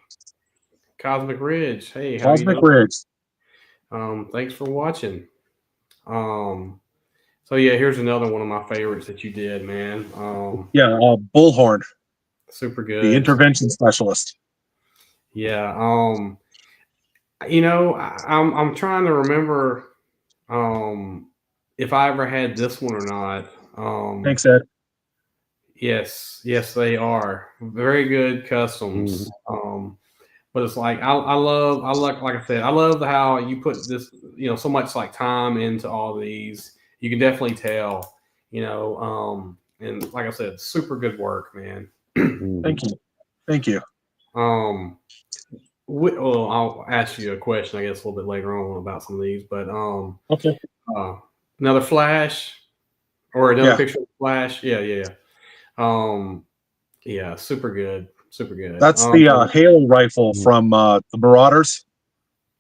Cosmic Ridge. Hey, how Cosmic Ridge. Thanks for watching. So yeah, here's another one of my favorites that you did, man. Bullhorn. Super good. The intervention specialist. Yeah. I'm trying to remember if I ever had this one or not. Thanks, Ed. Yes, they are very good customs. But it's like I like I said, I love how you put this, so much like time into all these. You can definitely tell, and like I said, super good work, man. Thank you. Well, I'll ask you a question, I guess, a little bit later on about some of these, but Okay. another flash or another picture of flash, yeah, super good. That's the Halo rifle from the Marauders.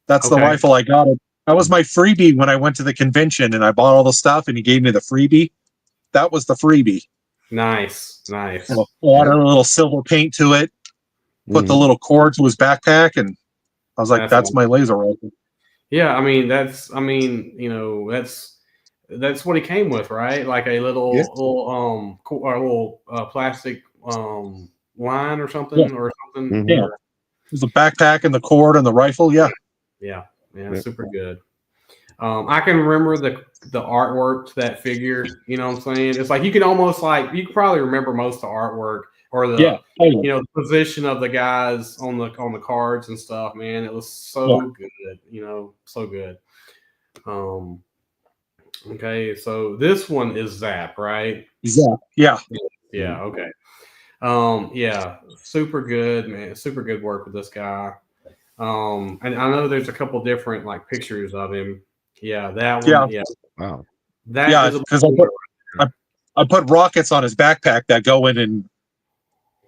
That's the rifle I got. That was my freebie when I went to the convention and I bought all the stuff and he gave me the freebie. That was the freebie. Nice. So I added a little silver paint to it, put the little cord to his backpack, and I was like, that's my laser rifle. Yeah, I mean, that's what he came with, right? Like a little plastic line or something Yeah. There's a backpack and the cord and the rifle. Yeah. Yeah, super good. I can remember the artwork to that figure. You know what I'm saying? It's like you can probably remember most of the artwork or the the position of the guys on the cards and stuff. Man, it was so good. So good. Okay, so this one is Zap, right? Zap. Yeah. Yeah. Okay. Yeah, super good, man. Super good work with this guy. And I know there's a couple different like pictures of him. Yeah, that one. Yeah. Wow. That is because I put rockets on his backpack that go in and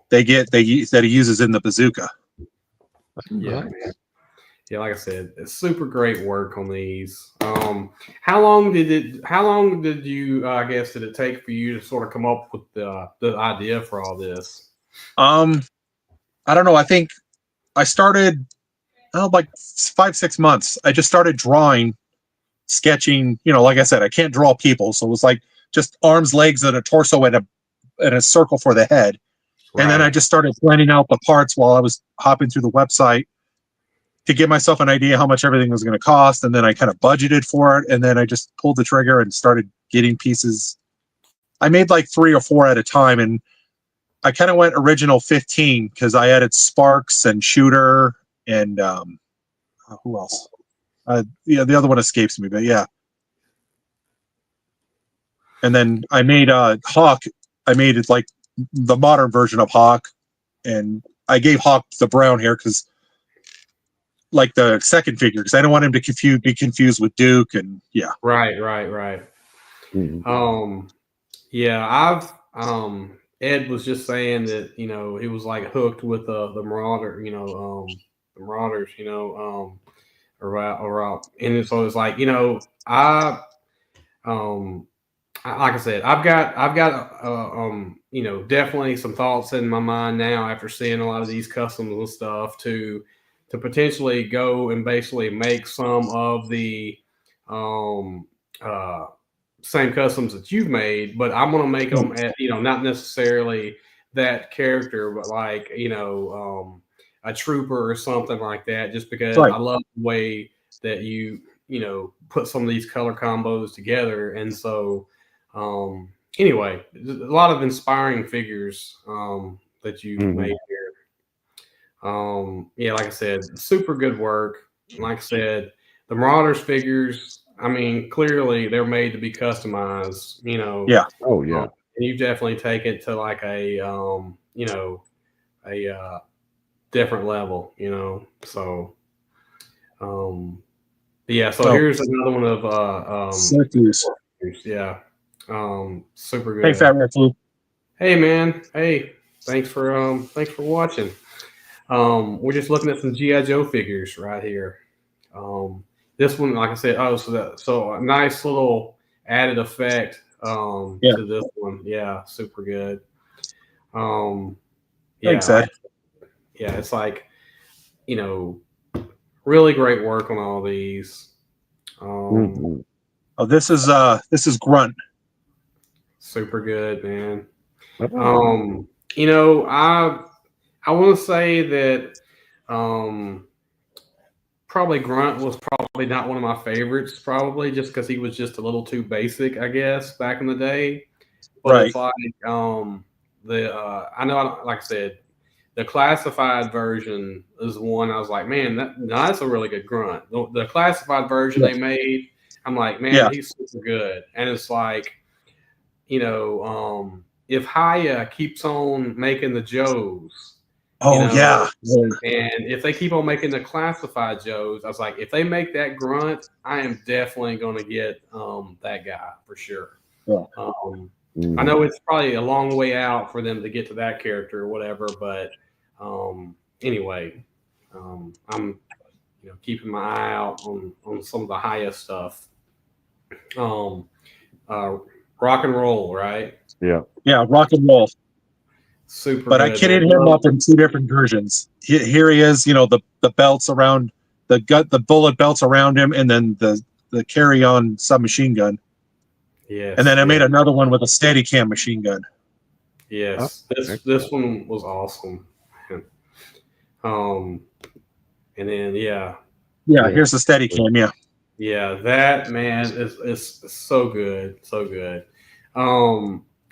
that he uses in the bazooka. Yeah, man. Yeah, like I said, it's super great work on these. How long did you did it take for you to sort of come up with the idea for all this? I don't know. I think I started like 5-6 months. I just started drawing, sketching. Like I said, I can't draw people, so it was like just arms, legs, and a torso and a circle for the head. Right. And then I just started planning out the parts while I was hopping through the website to give myself an idea how much everything was going to cost. And then I kind of budgeted for it. And then I just pulled the trigger and started getting pieces. I made like 3 or 4 at a time. And I kind of went original 15 because I added Sparks and Shooter and who else? The other one escapes me, but yeah. And then I made Hawk. I made it like the modern version of Hawk. And I gave Hawk the brown hair because like the second figure, because I don't want him to be confused with Duke, and yeah. Right. Yeah, I've Ed was just saying that he was like hooked with the Marauder, the Marauders, and so it's like like I said, I've got definitely some thoughts in my mind now after seeing a lot of these customs and stuff to potentially go and basically make some of the same customs that you've made, but I'm going to make them at, not necessarily that character, but like, a trooper or something like that, just because I love the way that you put some of these color combos together. And so, anyway, a lot of inspiring figures that you made here. Yeah, like I said, super good work. Like I said, the Marauders figures, I mean, clearly they're made to be customized, Yeah. Oh yeah. And you definitely take it to like a different level, So yeah, so here's another one of Syracuse. Yeah. Super good. Hey, Fat Red Flu. Hey man. Hey, thanks for watching. We're just looking at some G.I. Joe figures right here. This one, like I said, so a nice little added effect to this one. Yeah, super good. Thanks, Ed. Yeah, it's like, really great work on all these. Oh, this is Grunt. Super good, man. Oh. I want to say that probably Grunt was probably not one of my favorites, probably just because he was just a little too basic, I guess, back in the day. but Right. it's like I know, like I said, the classified version is one I was like, man, that's a really good grunt. The classified version they made, I'm like, man, he's super good. And it's like, if Haya keeps on making the Joes, Yeah. and if they keep on making the classified Joes, I was like, if they make that grunt, I am definitely going to get that guy for sure. Yeah. I know it's probably a long way out for them to get to that character or whatever, but anyway, I'm keeping my eye out on some of the highest stuff. Rock and roll, right? Yeah. Yeah, rock and roll. Super. But good, I kitted him up in 2 different versions. Here he is, the belts around the bullet belts around him, and then the carry-on submachine gun. Yes. And then I made another one with a Steadicam machine gun. Yes. This one was awesome. And then Here's the Steadicam. Yeah, that man is so good, so good.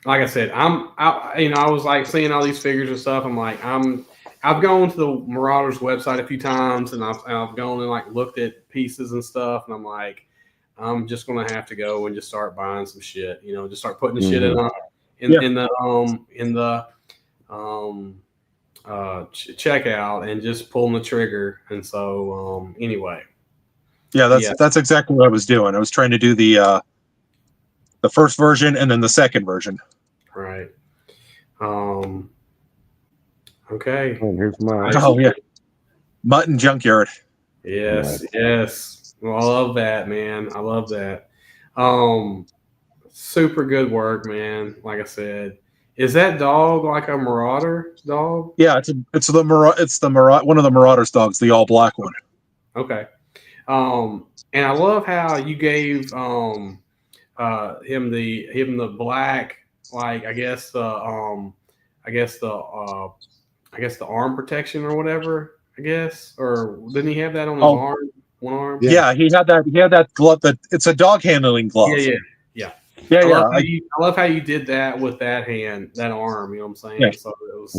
Like I said, I was like seeing all these figures and stuff. I'm like, I've gone to the Marauders website a few times, and I've gone and like looked at pieces and stuff, and I'm like, I'm just gonna have to go and just start buying some shit. Just start putting the shit in the checkout and just pulling the trigger. And so anyway. Yeah, that's exactly what I was doing. I was trying to do the first version and then the second version. Right. Okay. Oh, here's my. Oh yeah. Mutton Junkyard. Yes. Yes. Well, I love that, man. I love that. Super good work, man. Like I said, is that dog like a Marauder dog? Yeah, it's one of the Marauders dogs, the all black one. Okay. And I love how you gave him the black, like I guess the arm protection or whatever, I guess, or didn't he have that on his arm? One arm? Yeah, he had that glove. It's a dog handling glove. Yeah. I love how you did that with that hand, that arm. You know what I'm saying? Yeah. So it was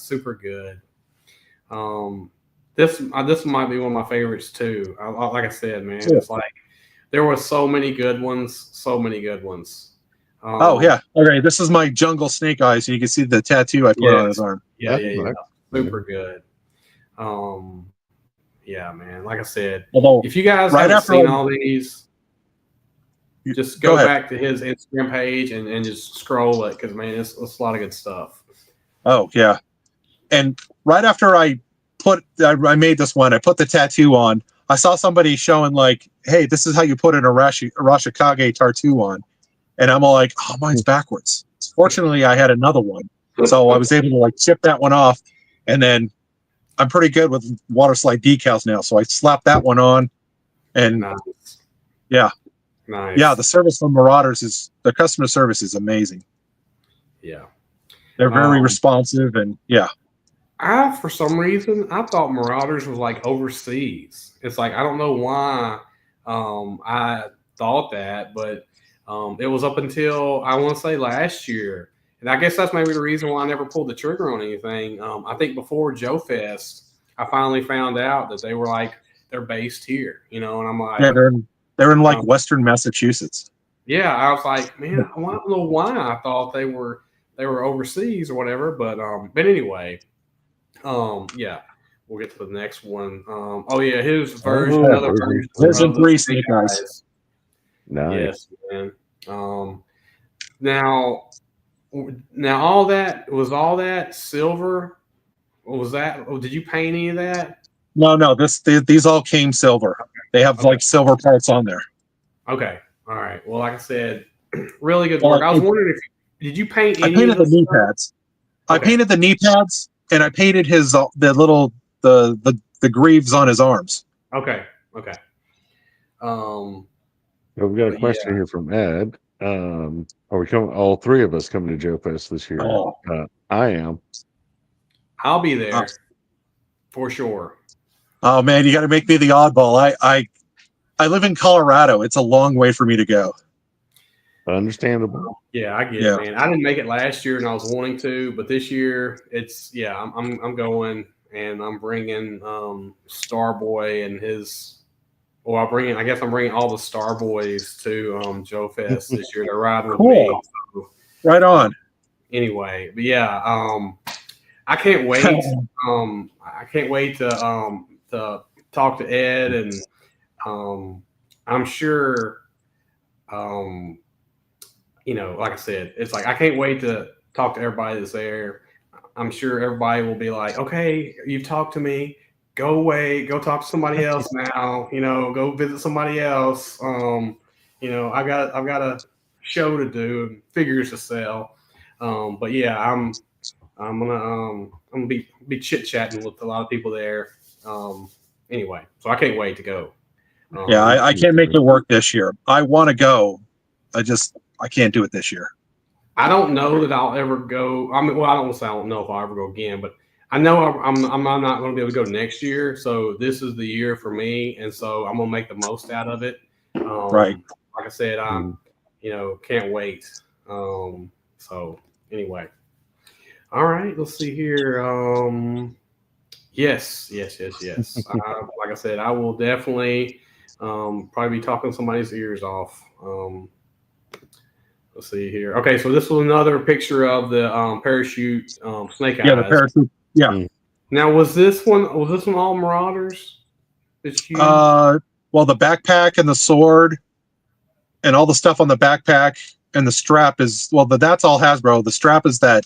super good. This might be one of my favorites too. Like I said, man, it's like there were so many good ones. Okay, this is my jungle snake eye, so you can see the tattoo I put on his arm. Yeah. Super good. Yeah, man. Like I said, if you guys haven't seen all these, just go back to his Instagram page and just scroll it, because man, it's a lot of good stuff. Oh yeah, and right after I made this one, I put the tattoo on. I saw somebody showing like, hey, this is how you put an Arashikage tattoo on, and I'm all like, oh, mine's backwards. Fortunately, I had another one, so I was able to like chip that one off, and then I'm pretty good with water slide decals now, so I slapped that one on, and Nice. the service from Marauders the customer service is amazing. Yeah, they're very responsive, and for some reason I thought Marauders was like overseas. It's like I don't know why I thought that, but it was up until I want to say last year. And I guess that's maybe the reason why I never pulled the trigger on anything. I think before Joe Fest, I finally found out that they were like, they're based here, and I'm like, they're in like Western Massachusetts. Yeah, I was like, man, I don't know why I thought they were overseas or whatever, but anyway, we'll get to the next one. His version, another version. Version 3 Snake Eyes. Nice. Yes, man. Now all that silver. What was that? Oh, did you paint any of that? No. These all came silver. They have like silver parts on there. Okay. All right. Well, like I said, really good work. I was wondering did you paint any? I painted the knee pads. Okay. I painted the knee pads, and I painted his the greaves on his arms. Okay. Well, we've got a question here from Ed. Are we coming? All three of us coming to Joe Fest this year? I am. I'll be there for sure. Oh man, you got to make me the oddball. I live in Colorado. It's a long way for me to go. Understandable. Yeah, I get Yeah. it, man. I didn't make it last year, and I was wanting to, but this year I'm going, and I'm bringing Starboy and his. Well, I guess I'm bringing all the Star Boys to Joe Fest this year. They're riding with me. Cool. So, Right on. anyway, but yeah, I can't wait. I can't wait to talk to Ed, and I'm sure, like I said, it's like I can't wait to talk to everybody that's there. I'm sure everybody will be like, okay, you've talked to me. Go away. Go talk to somebody else now. Go visit somebody else. I've got a show to do and figures to sell. But yeah, I'm gonna be chit chatting with a lot of people there. Anyway, so I can't wait to go. Yeah, I can't make it work this year. I want to go. I can't do it this year. I don't know that I'll ever go. I mean, well, I don't know if I'll ever go again, but I know I'm not going to be able to go next year. So this is the year for me, and so I'm going to make the most out of it. Right. Like I said, I'm can't wait. So anyway, all right. Let's see here. Yes. Like I said, I will definitely probably be talking somebody's ears off. Let's see here. Okay, so this was another picture of the parachute snake eyes. Yeah, the parachute. Yeah. Now, was this one all Marauders? That you... Well, the backpack and the sword and all the stuff on the backpack and the strap is that's all Hasbro. The strap is that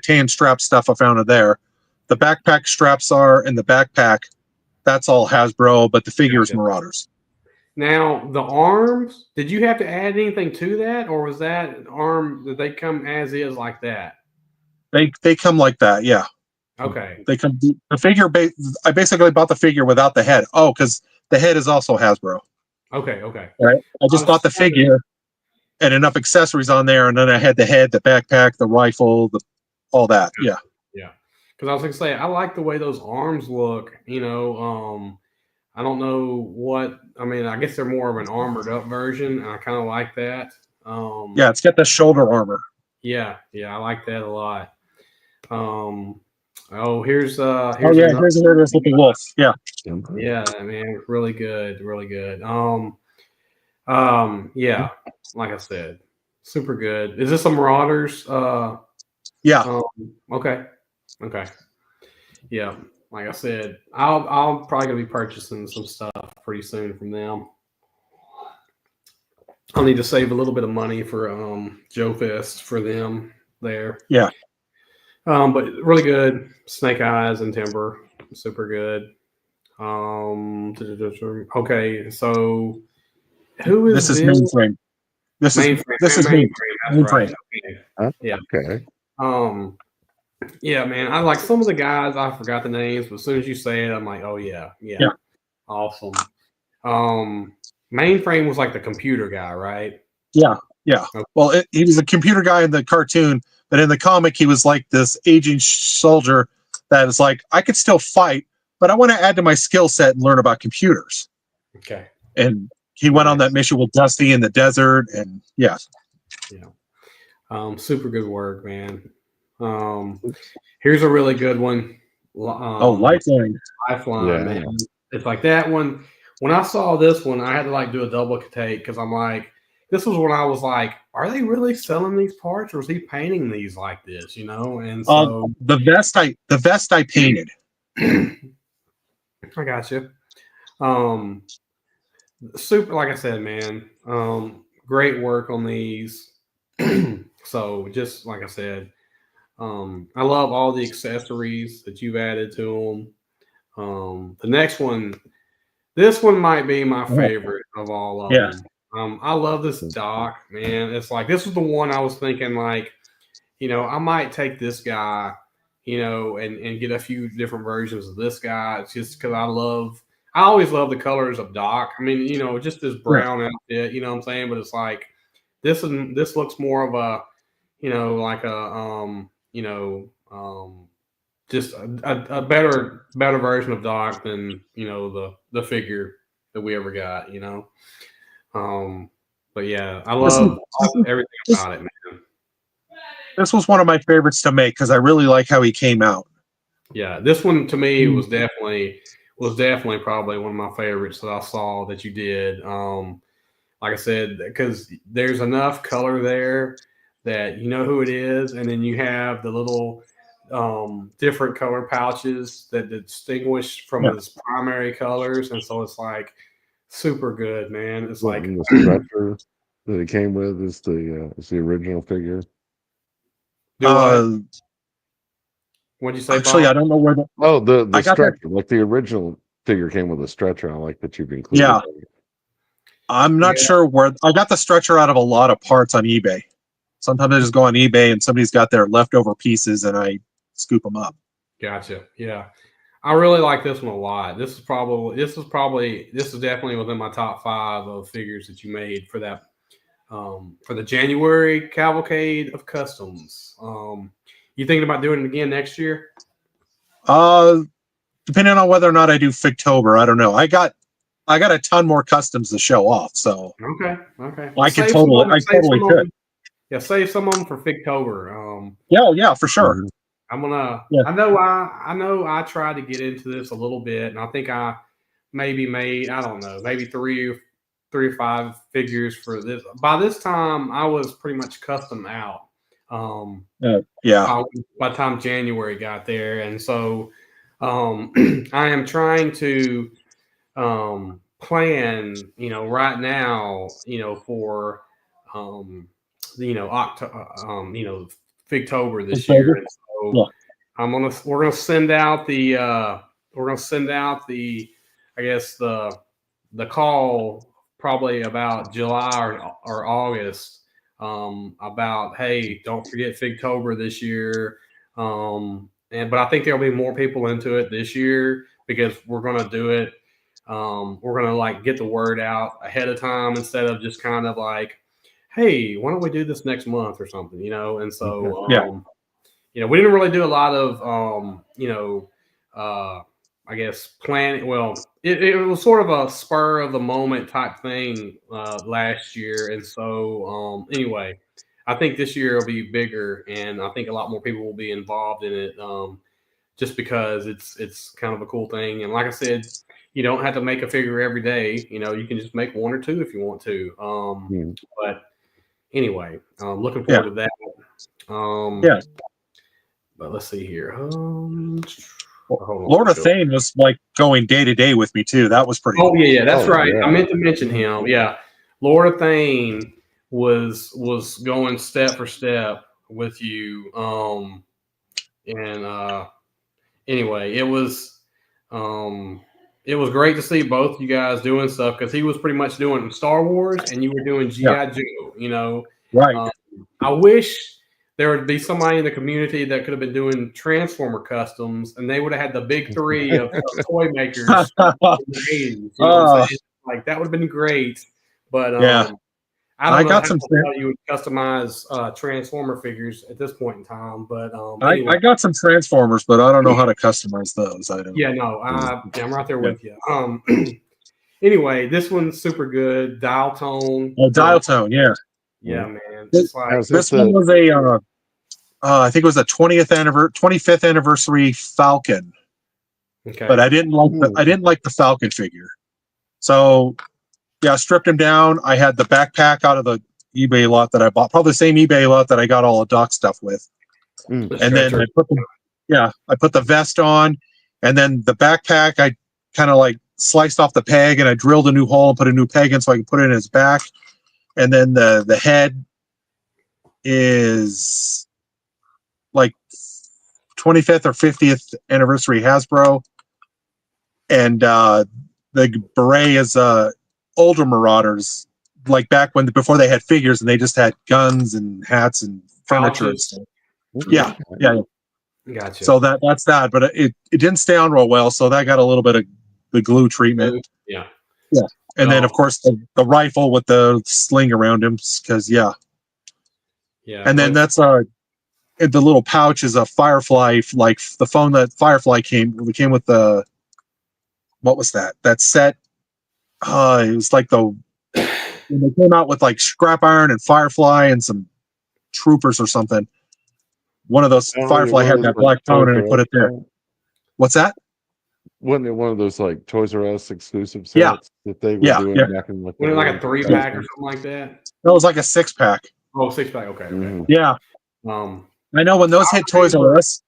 tan strap stuff I found in there. The backpack straps are in the backpack. That's all Hasbro, but the figures Marauders. Now, the arms, did you have to add anything to that, or was that an arm that they come as is like that? They come like that, yeah. Okay. They come the figure. I basically bought the figure without the head. Oh, because the head is also Hasbro. Okay. Right. I just bought the figure and enough accessories on there, and then I had the head, the backpack, the rifle, all that. Yeah. Yeah. Because I was gonna say I like the way those arms look. I don't know what. I mean, I guess they're more of an armored up version, and I kind of like that. Yeah, it's got the shoulder armor. Yeah, I like that a lot. Here's here's this looking wolf. Yeah, man, really good. Yeah, like I said, super good. Is this a Marauders? Yeah. Okay. Yeah. Like I said, I'll probably gonna be purchasing some stuff pretty soon from them. I'll need to save a little bit of money for Joe Fest for them there. Yeah. But really good. Snake Eyes and Timber, super good. Okay, so who is this? Is Mainframe. This is Mainframe. That's right. Okay. Yeah. Okay. Yeah, man. I like some of the guys. I forgot the names, but as soon as you say it, I'm like, oh yeah. Awesome. Mainframe was like the computer guy, right? Yeah. Okay. Well, he was a computer guy in the cartoon, but in the comic, he was like this aging soldier that is like, I could still fight, but I want to add to my skill set and learn about computers. Okay. And he went on that mission with Dusty in the desert, and yeah. Super good work, man. Here's a really good one. Lifeline. Lifeline, man. It's like that one. When I saw this one, I had to like do a double take because I'm like, this was when I was like, are they really selling these parts, or is he painting these like this? And so the vest I painted. I got you. Super, like I said, man. Great work on these. So just like I said, I love all the accessories that you've added to them. The next one, this one might be my favorite of all of them. I love this dock, man. It's like, this was the one I was thinking like, I might take this guy, and get a few different versions of this guy. It's just because I always love the colors of Doc. I mean, just this brown outfit, you know what I'm saying? But it's like, this looks more of a, like a, just a better version of Doc than, the figure that we ever got, But yeah, I This love was, everything this, about it, man. this was one of my favorites to make because I really like how he came out. Yeah, this one to me was definitely probably one of my favorites that I saw that you did. Like I said, because there's enough color there that you know who it is, and then you have the little different color pouches that distinguish from Yeah. his primary colors, and so it's like super good, man. It's like And the stretcher that it came with is the original figure. do what? What'd you say, Actually, Bob? I don't know where the The I got stretcher, that. like the original figure came with a stretcher. I like that you've included. Yeah, I'm not sure where I got the stretcher out of a lot of parts on eBay. Sometimes I just go on eBay and somebody's got their leftover pieces and I scoop them up. Gotcha. Yeah. I really like this one a lot. This is definitely within my top 5 of figures that you made for that for the January Cavalcade of Customs. You thinking about doing it again next year? Depending on whether or not I do Figtober, I don't know. I got a ton more customs to show off, so Okay. Well, I totally could. Yeah, save some of them for Figtober. Yeah, for sure. I'm gonna. Yeah. I know. I tried to get into this a little bit, and I think I maybe made. I don't know, maybe three or 5 figures for this. By this time, I was pretty much custom out. Yeah. By the time January got there, and so I am trying to plan. Right now. For Figtober this year. And so we're gonna send out the I guess the call probably about July or August about, hey, don't forget Figtober this year. But I think there'll be more people into it this year because we're gonna do it. We're gonna like get the word out ahead of time instead of just kind of like, hey, why don't we do this next month or something, And so, we didn't really do a lot of, I guess planning. Well, it was sort of a spur of the moment type thing last year, and so anyway, I think this year will be bigger, and I think a lot more people will be involved in it, just because it's kind of a cool thing. And like I said, you don't have to make a figure every day. You can just make 1 or 2 if you want to. But anyway, looking forward to that. But let's see here. Lord of Thane was like going day to day with me too. That was pretty. Oh yeah, that's right. Yeah. I meant to mention him. Yeah, Lord of Thane was going step for step with you. Anyway, it was great to see both you guys doing stuff because he was pretty much doing Star Wars and you were doing G.I. Joe. Right. I wish there would be somebody in the community that could have been doing Transformer customs, and they would have had the big 3 of toy makers in the 80s. You know what I'm saying? Like that would have been great. But I don't know how you would customize Transformer figures at this point in time. But anyway. I got some Transformers, but I don't know how to customize those items. Yeah, no, I'm right there with you. Anyway, this one's super good. Dial tone. Oh, dial tone, yeah. Yeah, man. This one was I think it was a 25th anniversary Falcon. Okay. But I didn't like the Falcon figure. So yeah, I stripped him down. I had the backpack out of the eBay lot that I bought, probably the same eBay lot that I got all the Doc stuff with. And then I put the vest on, and then the backpack I kind of like sliced off the peg and I drilled a new hole and put a new peg in so I could put it in his back. And then the head is like 25th or 50th anniversary Hasbro, and the beret is older Marauders, like back before they had figures and they just had guns and hats and furniture and stuff. Yeah. Gotcha. So that's that, but it didn't stay on real well, so that got a little bit of the glue treatment. Yeah. And then of course the rifle with the sling around him, because and then that's the little pouch is a Firefly, like the phone that Firefly came with the, what was that set? It was like when they came out with like Scrap Iron and Firefly and some Troopers or something. One of those Firefly had that black tone and he put it there. What's that? Wasn't it one of those like Toys R Us exclusive sets Yeah. that they were doing back in like, wasn't it like a 3-pack or something like that? That was like a 6-pack. Oh, 6-pack. Okay. Okay. Yeah. I know when those hit Toys R Us,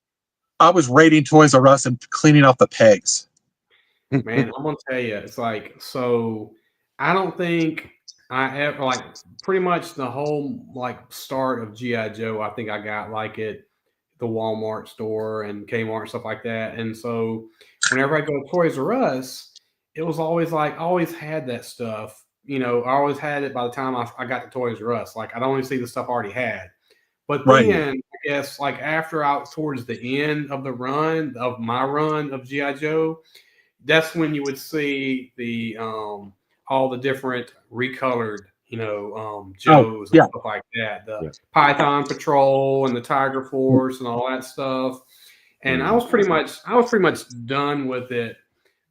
I was raiding Toys R Us and cleaning off the pegs. Man, I'm gonna tell you, it's like, so I don't think I ever, like, pretty much the whole like start of G.I. Joe, I think I got like at the Walmart store and Kmart and stuff like that. And so whenever I go to Toys R Us, it was always like, I always had that stuff. You know, I always had it by the time I got to Toys R Us. Like, I'd only see the stuff I already had. But then, I guess, like, after towards the end of my run of G.I. Joe, that's when you would see the all the different recolored, Joes and stuff like that. The Python Patrol and the Tiger Force and all that stuff. And I was pretty much done with it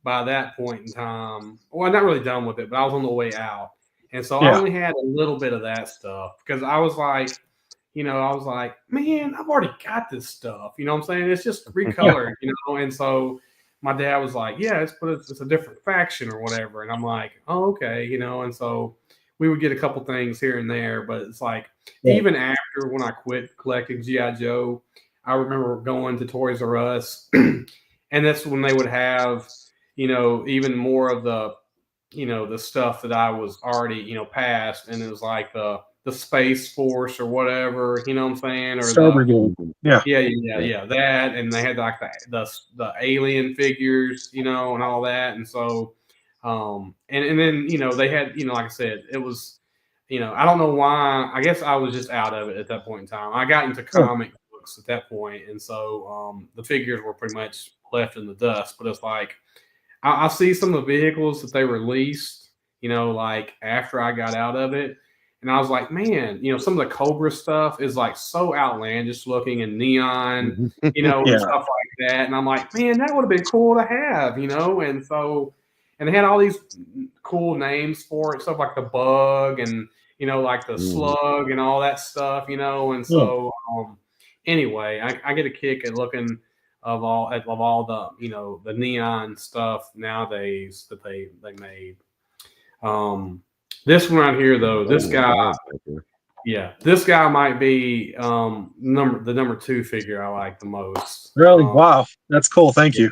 by that point in time. Well, not really done with it, but I was on the way out. And so I only had a little bit of that stuff because I was like, man, I've already got this stuff. You know what I'm saying? It's just recolored, And so my dad was like, yeah, it's a different faction or whatever. And I'm like, oh, okay, And so we would get a couple things here and there. But it's like, even after when I quit collecting G.I. Joe, I remember going to Toys R Us. And that's when they would have, even more of the, the stuff that I was already, past. And it was like the Space Force or whatever, you know what I'm saying? Or Star Brigade. Yeah, that, and they had like the alien figures, and all that, and so, and then they had, like I said, it was, I don't know why. I guess I was just out of it at that point in time. I got into comic books at that point, and so the figures were pretty much left in the dust. But it's like I see some of the vehicles that they released, like after I got out of it. And I was like, man, some of the Cobra stuff is like so outlandish looking and neon, and stuff like that. And I'm like, man, that would have been cool to have, And so, and they had all these cool names for it, stuff like the Bug and, like the Slug and all that stuff, And so, anyway, I get a kick at looking of all the, the neon stuff nowadays that they made. This one right here, though, this guy might be the number 2 figure I like the most. Really? Wow, that's cool. Thank you.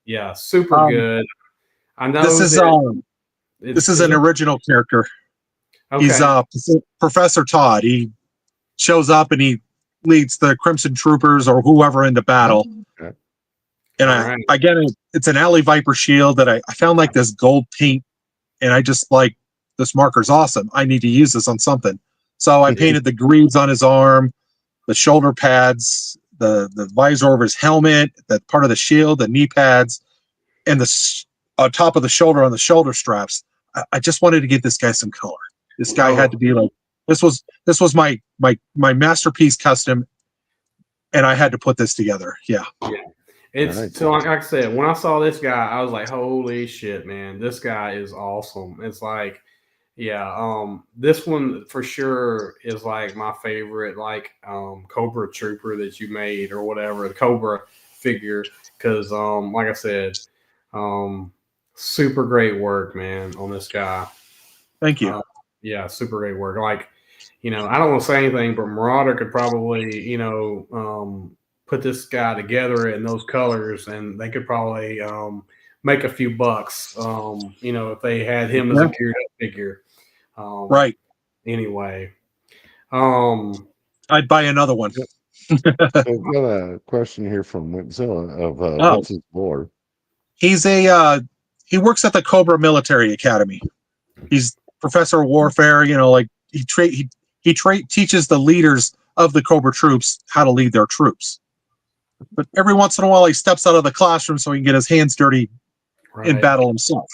Yeah, super good. I know this is an original character. Okay. He's Professor Todd. He shows up and he leads the Crimson Troopers or whoever into battle. Okay. And I get it. It's an Alley Viper shield that I found like this gold paint, and I just like, this marker's awesome. I need to use this on something. So I painted the greaves on his arm, the shoulder pads, the visor over his helmet, that part of the shield, the knee pads, and the on top of the shoulder on the shoulder straps. I just wanted to give this guy some color. This guy had to be like, this was my masterpiece custom, and I had to put this together. Yeah. It's so like I said, when I saw this guy, I was like, holy shit, man, this guy is awesome. It's like, this one for sure is like my favorite, like Cobra Trooper that you made or whatever, the Cobra figure, because like I said, super great work, man, on this guy. Thank you. Super great work. Like, I don't want to say anything, but Marauder could probably, put this guy together in those colors, and they could probably make a few bucks, if they had him as a geared up figure. Right. Anyway, I'd buy another one. I've got a question here from Witzilla of what's his lore? He's he works at the Cobra Military Academy. He's professor of warfare. Like he teaches the leaders of the Cobra troops how to lead their troops. But every once in a while, he steps out of the classroom so he can get his hands dirty in battle himself.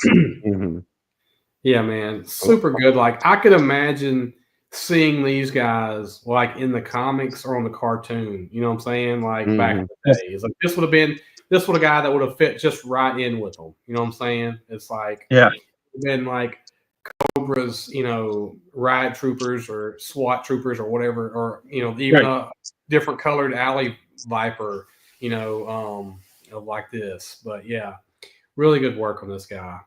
Yeah, man, super good. Like I could imagine seeing these guys like in the comics or on the cartoon. You know what I'm saying? Like back in the day, it's like this would have been a guy that would have fit just right in with them. You know what I'm saying? It's like been like Cobra's, riot troopers or SWAT troopers or whatever, or even a different colored alley viper, like this. But yeah, really good work on this guy.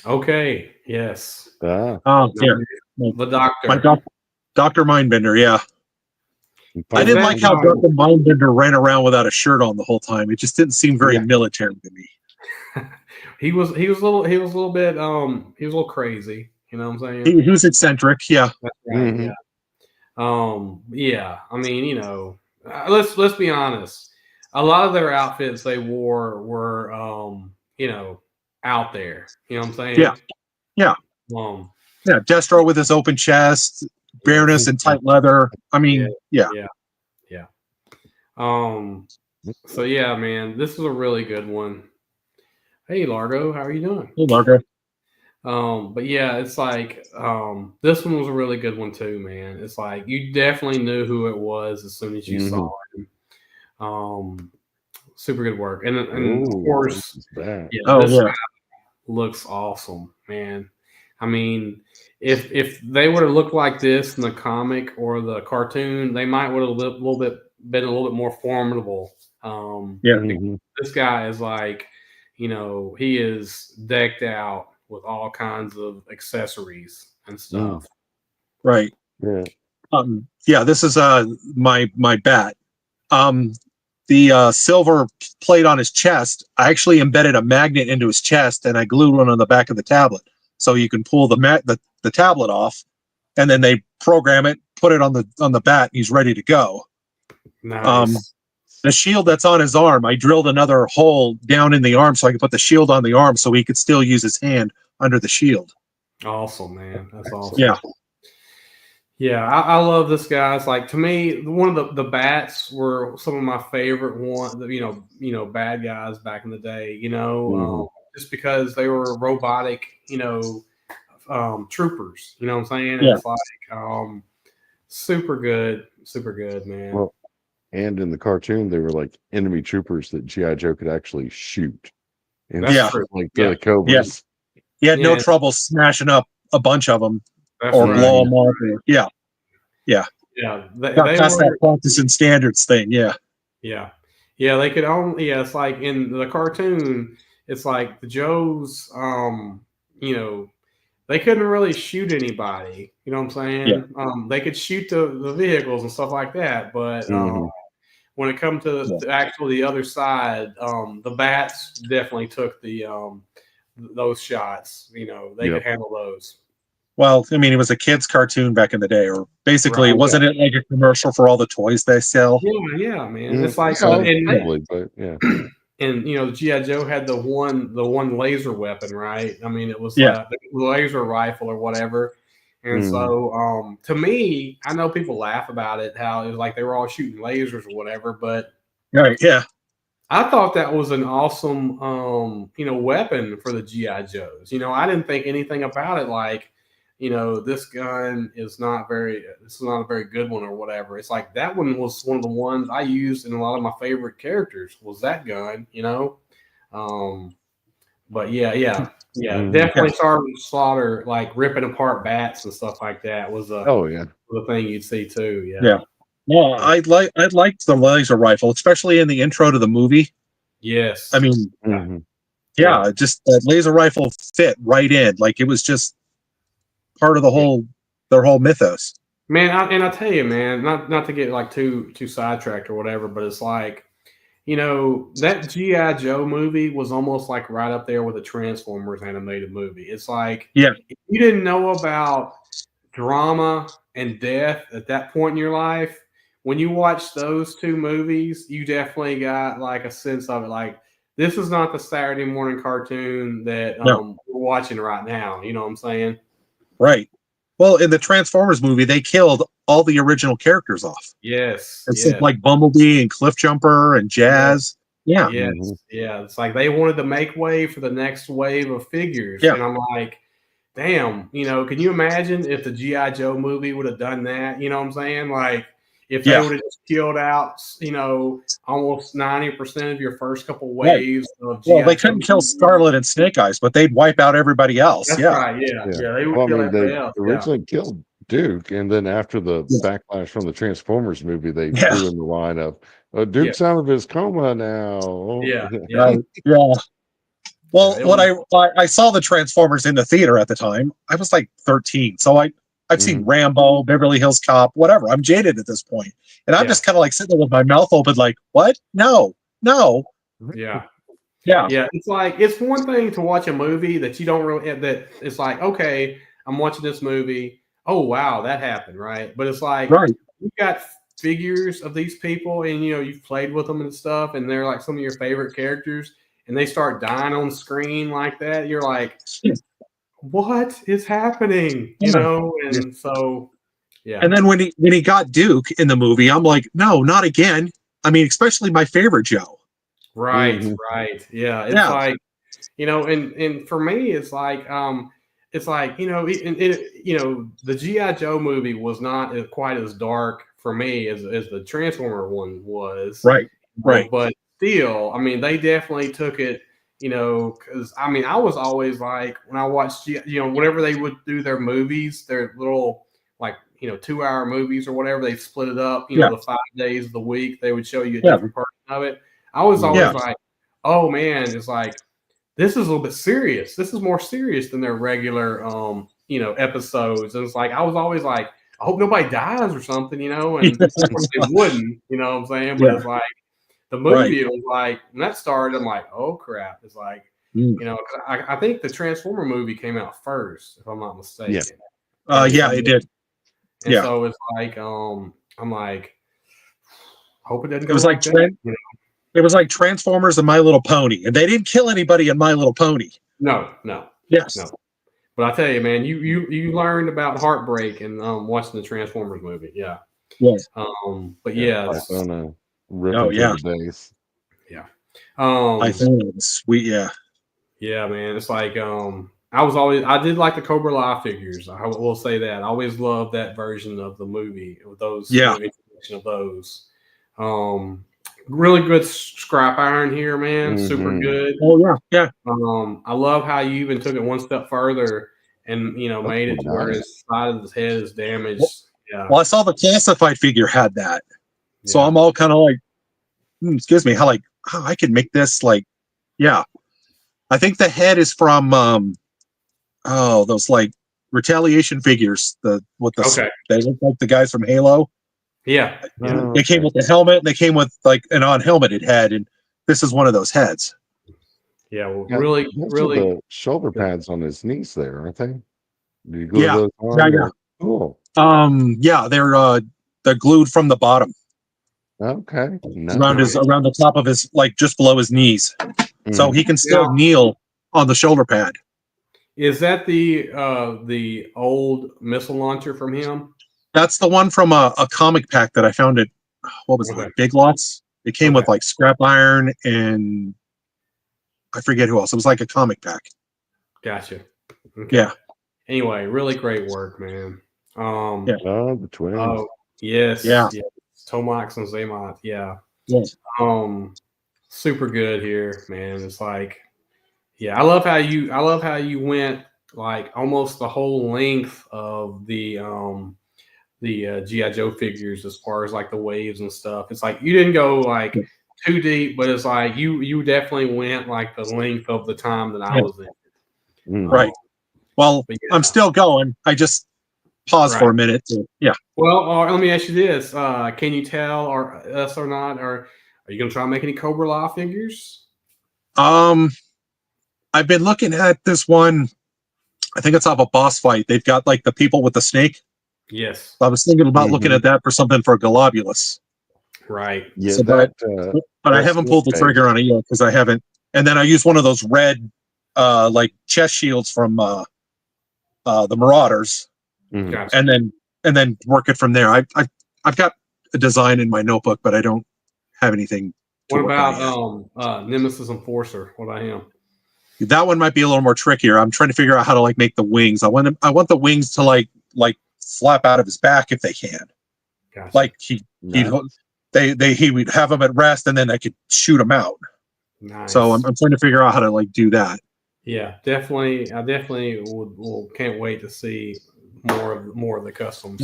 Okay, yes. Yeah. The doctor. Dr. Mindbender, yeah. I didn't like how Dr. Mindbender ran around without a shirt on the whole time. It just didn't seem very military to me. He was a little crazy. You know what I'm saying? He was eccentric, yeah. That's right. Yeah. I mean, let's be honest. A lot of their outfits they wore were, out there. You know what I'm saying? Yeah. Yeah. Destro with his open chest, bareness and tight leather. I mean, yeah. So yeah, man, this is a really good one. Hey, Largo, how are you doing? Hey, Largo. But yeah, it's like this one was a really good one too, man. It's like you definitely knew who it was as soon as you saw him. Super good work, and of course, this guy looks awesome, man. I mean, if they would have looked like this in the comic or the cartoon, they might would have been a little bit more formidable. This guy is like, he is decked out with all kinds of accessories and stuff. Right. Yeah. This is my bat. The silver plate on his chest, I actually embedded a magnet into his chest and I glued one on the back of the tablet. So you can pull the tablet off and then they program it, put it on the bat, and he's ready to go. Nice. The shield that's on his arm, I drilled another hole down in the arm so I could put the shield on the arm so he could still use his hand under the shield. Awesome, man. That's awesome. Yeah. Yeah, I love this guy. It's like, to me, one of the bats were some of my favorite bad guys back in the day, just because they were robotic, troopers, you know what I'm saying? Yeah. It's like super good, man. Well, and in the cartoon, they were like enemy troopers that G.I. Joe could actually shoot. That's true. Like the Cobras. He had no trouble smashing up a bunch of them. That's or right. blow them off. Yeah. They That's were, that practice and standards thing. Yeah. They could only. Yeah, it's like in the cartoon, it's like the Joes. They couldn't really shoot anybody. You know what I'm saying? Yeah. They could shoot the vehicles and stuff like that, but when it comes to actually the other side, the bats definitely took those shots. They could handle those. Well, I mean, it was a kid's cartoon back in the day, or basically, wasn't it like a commercial for all the toys they sell? Yeah, man. It's like, probably, but yeah. And the G.I. Joe had the one laser weapon, right? I mean, it was the laser rifle or whatever. And so, to me, I know people laugh about it, how it was like they were all shooting lasers or whatever, but I thought that was an awesome, weapon for the G.I. Joes. I didn't think anything about it like, this gun is not this is not a very good one or whatever. It's like that one was one of the ones I used in a lot of my favorite characters was that gun, But definitely Sergeant Slaughter, like ripping apart bats and stuff like that was the thing you'd see too. Yeah. Well, I liked the laser rifle, especially in the intro to the movie. Yes. I mean, just that laser rifle fit right in. Like it was just part of their whole mythos. Man, I tell you, man, not to get like too sidetracked or whatever, but it's like, that G.I. Joe movie was almost like right up there with the Transformers animated movie. It's like, if you didn't know about drama and death at that point in your life, when you watch those two movies, you definitely got like a sense of it. Like, this is not the Saturday morning cartoon that we're watching right now. You know what I'm saying? Right. Well, in the Transformers movie, they killed all the original characters off. Yes. It's like Bumblebee and Cliffjumper and Jazz. Yeah. Yes. Yeah. It's like they wanted to make way for the next wave of figures. Yeah. And I'm like, damn, can you imagine if the G.I. Joe movie would have done that? You know what I'm saying? Like, if they would have just killed out, almost 90% of your first couple waves of Well, they couldn't kill Scarlet and Snake Eyes, but they'd wipe out everybody else. That's right. Yeah. They would kill everybody else. They originally killed Duke, and then after the backlash from the Transformers movie, they threw in the line of Duke's out of his coma now. Yeah. Well, when I saw the Transformers in the theater at the time, I was like 13, so I've seen Rambo, Beverly Hills Cop, whatever. I'm jaded at this point, and I'm just kind of like sitting there with my mouth open, like, what? No. Yeah. Yeah. It's like, it's one thing to watch a movie that you don't really, that it's like, okay, I'm watching this movie. Oh, wow, that happened, right? But it's like, you've got figures of these people and, you've played with them and stuff, and they're like some of your favorite characters, and they start dying on screen like that. You're like, what is happening? And so, And then when he got Duke in the movie, I'm like, no, not again. I mean, especially my favorite Joe. Right. Yeah. It's like, and for me, it's like, the G.I. Joe movie was not quite as dark for me as the Transformer one was. Right. But still, I mean, they definitely took it, because I mean, I was always like, when I watched, whenever they would do their movies, their little, like, 2-hour movies or whatever, they split it up, the 5 days of the week, they would show you a different part of it. I was always like, oh man, it's like, this is a little bit serious. This is more serious than their regular, episodes. And it's like, I was always like, I hope nobody dies or something, and they wouldn't, you know what I'm saying? But it's like, the movie, it was like, when that started, I'm like, oh crap. It's like, I think the Transformer movie came out first, if I'm not mistaken. It did. And so it's like, I'm like, hope it doesn't go. It was like it was like Transformers and My Little Pony, and they didn't kill anybody in My Little Pony. No. Yes. No. But I tell you, man, you learned about heartbreak and watching the Transformers movie. Yeah. Yes. But yeah. Days. Yeah. I think it's sweet. Yeah. Yeah, man. It's like I did like the Cobra Live figures. I will say that. I always loved that version of the movie with those. Introduction of those. Really good scrap iron here, man. Super good. Oh yeah. I love how you even took it one step further and made it to where his side of his head is damaged. Well, I saw the classified figure had that, so I'm all kind of like, excuse me, how I can make this like, I think the head is from those like Retaliation figures. They look like the guys from Halo. Yeah. They came with the helmet, and they came with like an unhelmeted head, and this is one of those heads. Yeah, well, really. The shoulder pads on his knees there, aren't they? Do you glue those on? Yeah. Cool. They're glued from the bottom. Okay. Around the top of his, like just below his knees, so he can still kneel on the shoulder pad. Is that the old missile launcher from him? That's the one from a comic pack that I found at, what was it, Big Lots? It came with like scrap iron and I forget who else. It was like a comic pack. Gotcha. Okay. Yeah. Anyway, really great work, man. The twins. Oh, yes. Yeah. Yes. Tomax and Zaymot. Yeah. Yes. Super good here, man. It's like, I love how you went like almost the whole length of the G.I. Joe figures as far as like the waves and stuff. It's like you didn't go like too deep, but it's like you definitely went like the length of the time that I was in. Right. Well, I'm still going. I just paused for a minute. Well, let me ask you this: can you tell us or not, or are you going to try and make any Cobra Law figures? I've been looking at this one. I think it's off a boss fight. They've got like the people with the snake. Yes. I was thinking about looking at that for something for Globulus. Right. Yeah. So but I haven't pulled the trigger on it yet because I haven't. And then I used one of those red, like chest shields from the Marauders, Gotcha. and then work it from there. I've got a design in my notebook, but I don't have anything. What about Nemesis Enforcer? What about him? That one might be a little more trickier. I'm trying to figure out how to like make the wings. I want the wings to like flap out of his back if they can. Gotcha. Like he would have them at rest, and then I could shoot them out. Nice. So I'm trying to figure out how to like do that. Yeah, definitely. I definitely can't wait to see more of the customs.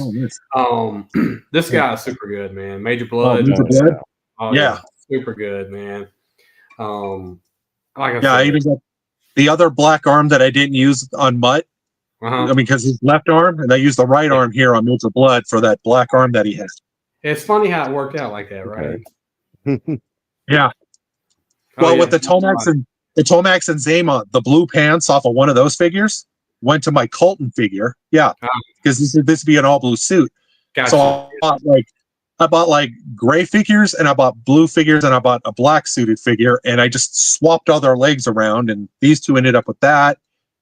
Oh, nice. This guy is super good, man. Major Blood. Major Blood? Oh Yeah. super good, man. Like I Yeah, I said, even got the other black arm that I didn't use on Mutt. I mean, because his left arm, and I used the right arm here on Major Blood for that black arm that he has. It's funny how it worked out like that, right? Yeah. Well, with the Tomax and Zama, the blue pants off of one of those figures went to my Colton figure. Yeah, because this would be an all blue suit. Gotcha. So I bought like gray figures, and I bought blue figures, and I bought a black suited figure, and I just swapped all their legs around, and these two ended up with that.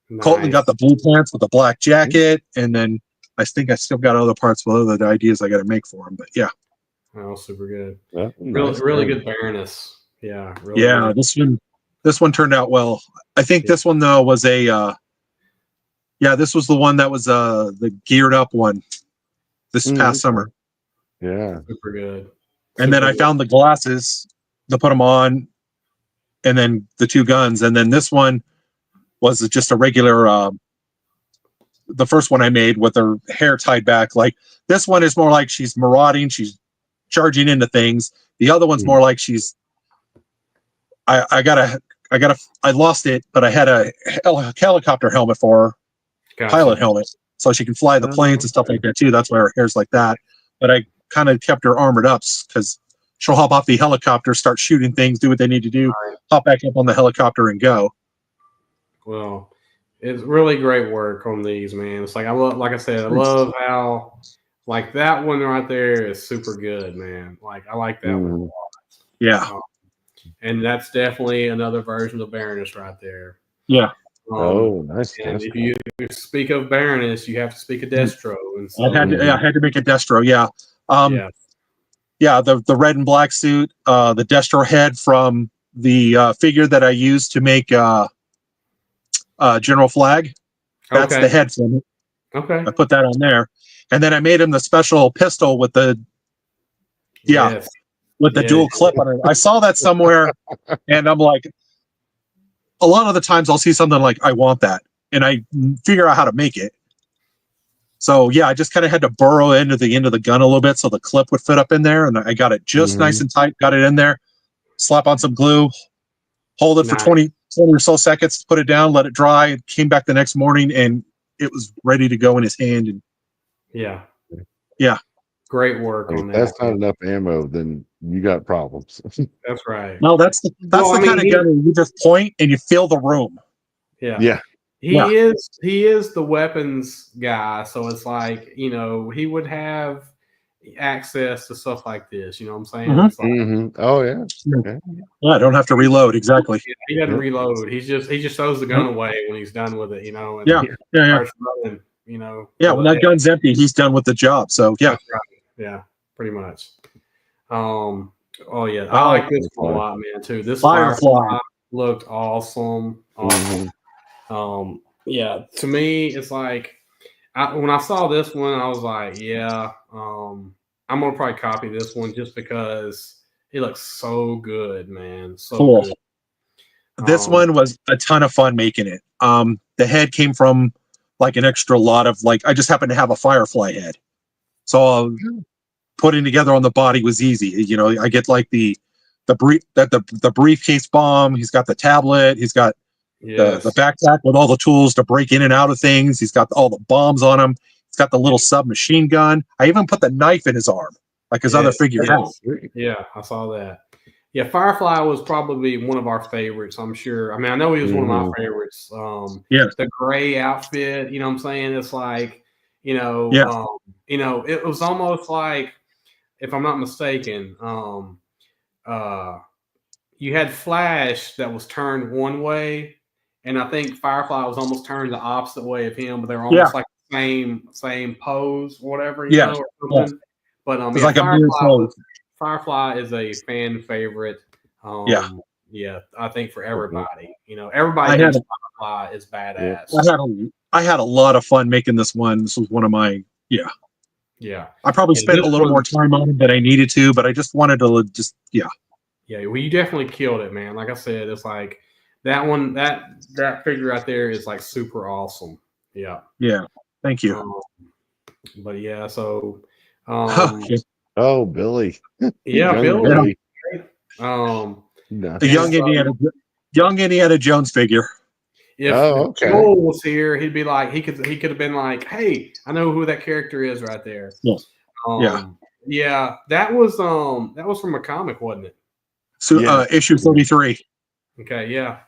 Nice. Colton got the blue pants with the black jacket, and then I think I still got other parts with other ideas I got to make for him. But yeah. Oh, super good. Yeah, really good Baroness. Yeah. Really good. This one turned out well. I think this one though was this was the one that was the geared up one this past summer. Yeah. Super good. And then I found the glasses to put them on, and then the two guns, and then this one was just a regular the first one I made with her hair tied back. Like this one is more like she's marauding, she's charging into things. The other one's more like she's I lost it, but I had a helicopter helmet for her, pilot helmet, so she can fly the planes and stuff like that too. That's why her hair's like that. But I kind of kept her armored up because she'll hop off the helicopter, start shooting things, do what they need to do, hop back up on the helicopter and go. Well, it's really great work on these, man. It's like I love how like that one right there is super good, man. Like I like that one a lot. Yeah. And that's definitely another version of Baroness right there. Yeah. Nice. And if you speak of Baroness, you have to speak of Destro. And so, I had to make a Destro. Yeah. The red and black suit, the Destro head from the figure that I used to make General Flag. That's the head from it. Okay. I put that on there, and then I made him the special pistol with the dual clip on it. I saw that somewhere, and I'm like, a lot of the times I'll see something like I want that, and I figure out how to make it. So yeah, I just kind of had to burrow into the end of the gun a little bit so the clip would fit up in there, and I got it just nice and tight. Got it in there. Slap on some glue, hold it for 20 or so seconds, put it down, let it dry. It came back the next morning, and it was ready to go in his hand. And yeah, great work on that. If that's not enough ammo, then you got problems. That's right. No, that's the kind of gun where you just point and you fill the room. Yeah. He is the weapons guy, so it's like, he would have access to stuff like this, you know what I'm saying? It's like, Oh yeah. Yeah, I don't have to reload. Exactly. He doesn't reload. He just throws the gun away when he's done with it, and starts running, when that gun's empty, he's done with the job. So yeah. That's right. Yeah, pretty much. I like this one a lot, man, too. This Firefly looked awesome. To me, it's like when I saw this one, I was like, I'm gonna probably copy this one just because it looks so good, man. So cool. Good. This one was a ton of fun making it. The head came from like an extra lot of I just happened to have a Firefly head, so putting together on the body was easy. I get like the briefcase bomb. He's got the tablet. He's got the backpack with all the tools to break in and out of things. He's got all the bombs on him. He's got the little submachine gun. I even put the knife in his arm, like his other figure has. Yeah, I saw that. Yeah, Firefly was probably one of our favorites, I'm sure. I mean, I know he was one of my favorites. The gray outfit, you know what I'm saying? It's like, it was almost like, if I'm not mistaken, you had Flash that was turned one way, and I think Firefly was almost turned the opposite way of him, but they were almost like the same pose, whatever, you know, or something. But it's like Firefly is a fan favorite. I think for everybody. Everybody thinks Firefly is badass. I had a lot of fun making this one. This was one of my Yeah. I probably Yeah, spent a this little more was- time on it than I needed to, but I just wanted to Yeah, well, you definitely killed it, man. Like I said, it's like that one, that figure right there is like super awesome. Yeah. yeah. Thank you. But yeah, so Okay. Oh, Billy. yeah, Young Billy. Billy. The Nice. young Indiana Jones figure. If Oh, okay. Joel was here, he'd be like, he could have been like, hey, I know who that character is right there. Yeah. Yeah, that was from a comic, wasn't it? So Yeah. issue 33. Okay, yeah.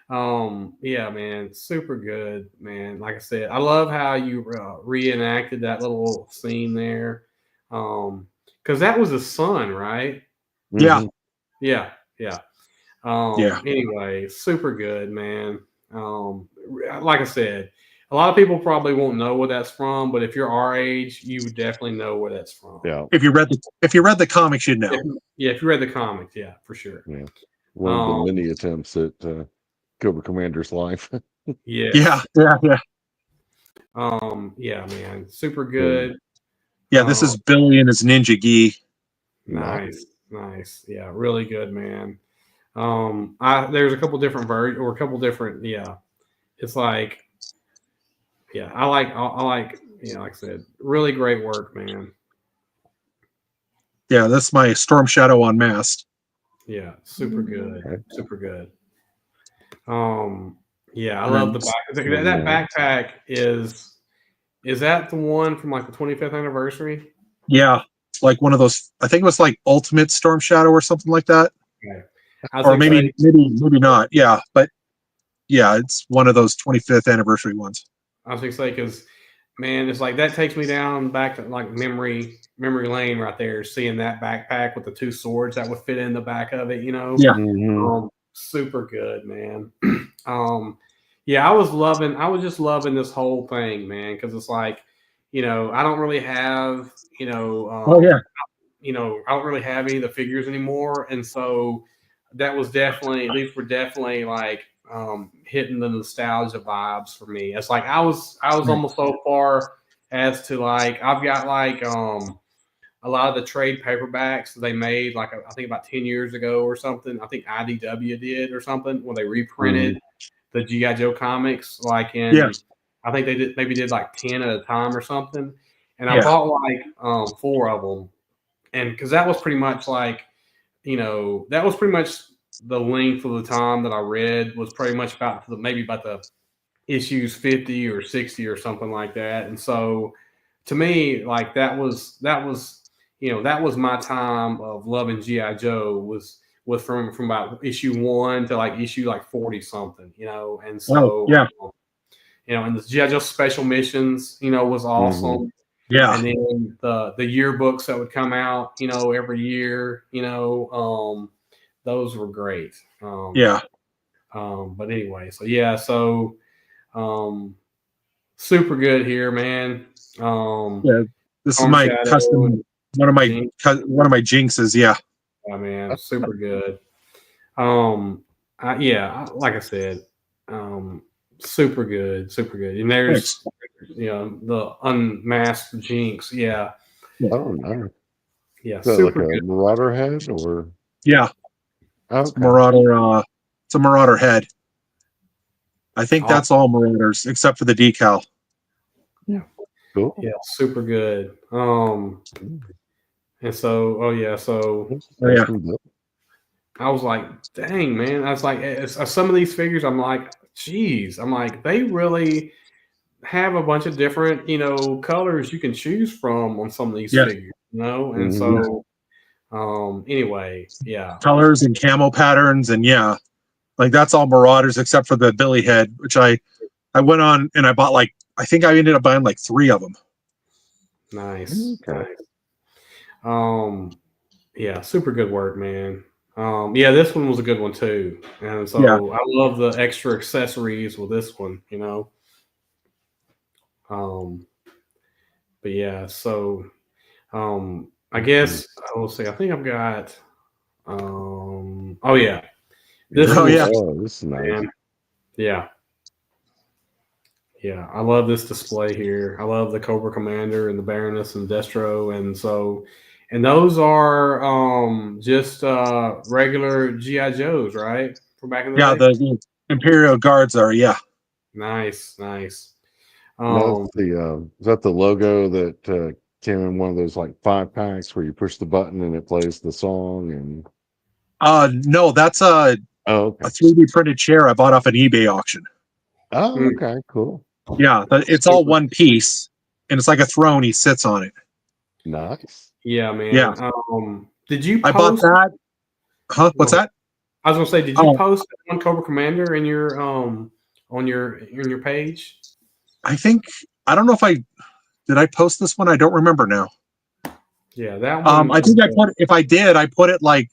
Yeah, man, super good, man. Like I said, I love how you reenacted that little scene there. Because that was his son, right? Yeah. Mhm. Yeah, yeah. Yeah. Anyway, super good, man. Like I said, a lot of people probably won't know where that's from, but if you're our age, you would definitely know where that's from. Yeah. If you read the comics, you'd know. If you read the comics, yeah, for sure. Yeah. One of the many attempts at Cobra Commander's life. Yes. Yeah. Yeah, man, super good. Yeah, this is Billy and his ninja gi. Nice. Yeah, really good, man. There's a couple different versions or a couple different. Yeah, it's like, yeah, I like, like I said, really great work, man. Yeah, that's my Storm Shadow unmasked. Yeah, super good, Okay. super good. Yeah, I love the back. That backpack is that the one from like the 25th anniversary? Yeah, like one of those. I think it was like Ultimate Storm Shadow or something like that. Yeah. Or maybe not. Yeah, but yeah, it's one of those 25th anniversary ones. I was gonna say, because man, it's like that takes me down back to like memory lane right there, seeing that backpack with the two swords that would fit in the back of it, Yeah. Mhm. Super good, man. Yeah, I was just loving this whole thing, man, because it's like, I don't really have, Oh yeah. I don't really have any of the figures anymore, and so that was definitely, these were definitely like hitting the nostalgia vibes for me. It's like I was almost so far as to like I've got like a lot of the trade paperbacks that they made like I think about 10 years ago or something. I think IDW did or something when they reprinted the G.I. Joe comics like in I think they did like 10 at a time or something. And I bought like 4 of them. And because that was pretty much like, that was pretty much the length of the time that I read was pretty much about maybe about the issues 50 or 60 or something like that. And so to me, like that was my time of loving G.I. Joe was from about issue 1 to like issue like 40 something, and so and the G.I. Joe special missions, was awesome. Yeah. And then the yearbooks that would come out, every year, those were great. But anyway, so yeah, so super good here, man. This is my custom, one of my jinxes. Yeah. I mean, super good. Like I said, super good. And there's, the unmasked Jinx. Yeah. Oh, nice. Yeah, Is that super like a good. Marauder head or? Yeah. Okay. Marauder. It's a Marauder head. I think that's all Marauders except for the decal. Yeah. Cool. Yeah, super good. And so, I was like, dang, man. I was like, some of these figures, I'm like, geez. I'm like, they really have a bunch of different, colors you can choose from on some of these figures, And so, anyway, yeah. Colors and camo patterns. And like that's all Marauders except for the Billy head, which I went on and I bought I think I ended up buying like 3 of them. Nice. Okay. Nice. Yeah, super good work, man. Yeah, this one was a good one too. And so I love the extra accessories with this one, But yeah, so I guess I will say I think I've got oh yeah. This this is nice. man. Yeah. Yeah, I love this display here. I love the Cobra Commander and the Baroness and Destro, and those are just regular GI Joes, right? From back in the Yeah, day. the Imperial Guards are. Yeah. Nice, nice. That's Um, is that the logo that came in one of those like 5 packs where you push the button and it plays the song and No, that's a okay. 3D printed chair I bought off an eBay auction. Oh, okay, cool. Yeah, it's all one piece, and it's like a throne. He sits on it. Nice. yeah, man. Yeah. Did you I bought post? that. Huh? What's that? I was gonna say, did you Oh, post one Cobra Commander in your on your page? I think I don't know if I did. I post this one. I don't remember now. Yeah, that one. I think I put. If I did, I put it like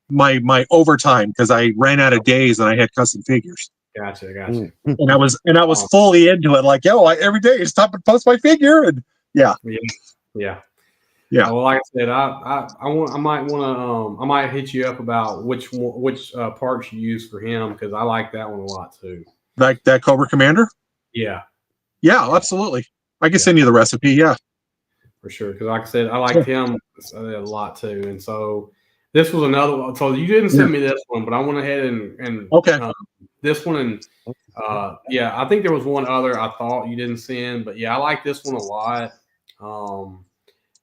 my overtime because I ran out of days and I had custom figures. Gotcha. Mm. And I was Um, fully into it. Like, yo, every day it's time to post my figure. And yeah, Yeah. Yeah. Well, like I said, I might hit you up about which parts you use for him because I like that one a lot too. like that Cobra Commander. Yeah, Yeah, absolutely. I can Yeah. send you the recipe. Yeah. for sure. Because like I said, I liked him a lot too, and so this was another one. So you didn't send me this one, but I went ahead and Okay. this one and yeah, I think there was one other I thought you didn't send, but yeah, I like this one a lot.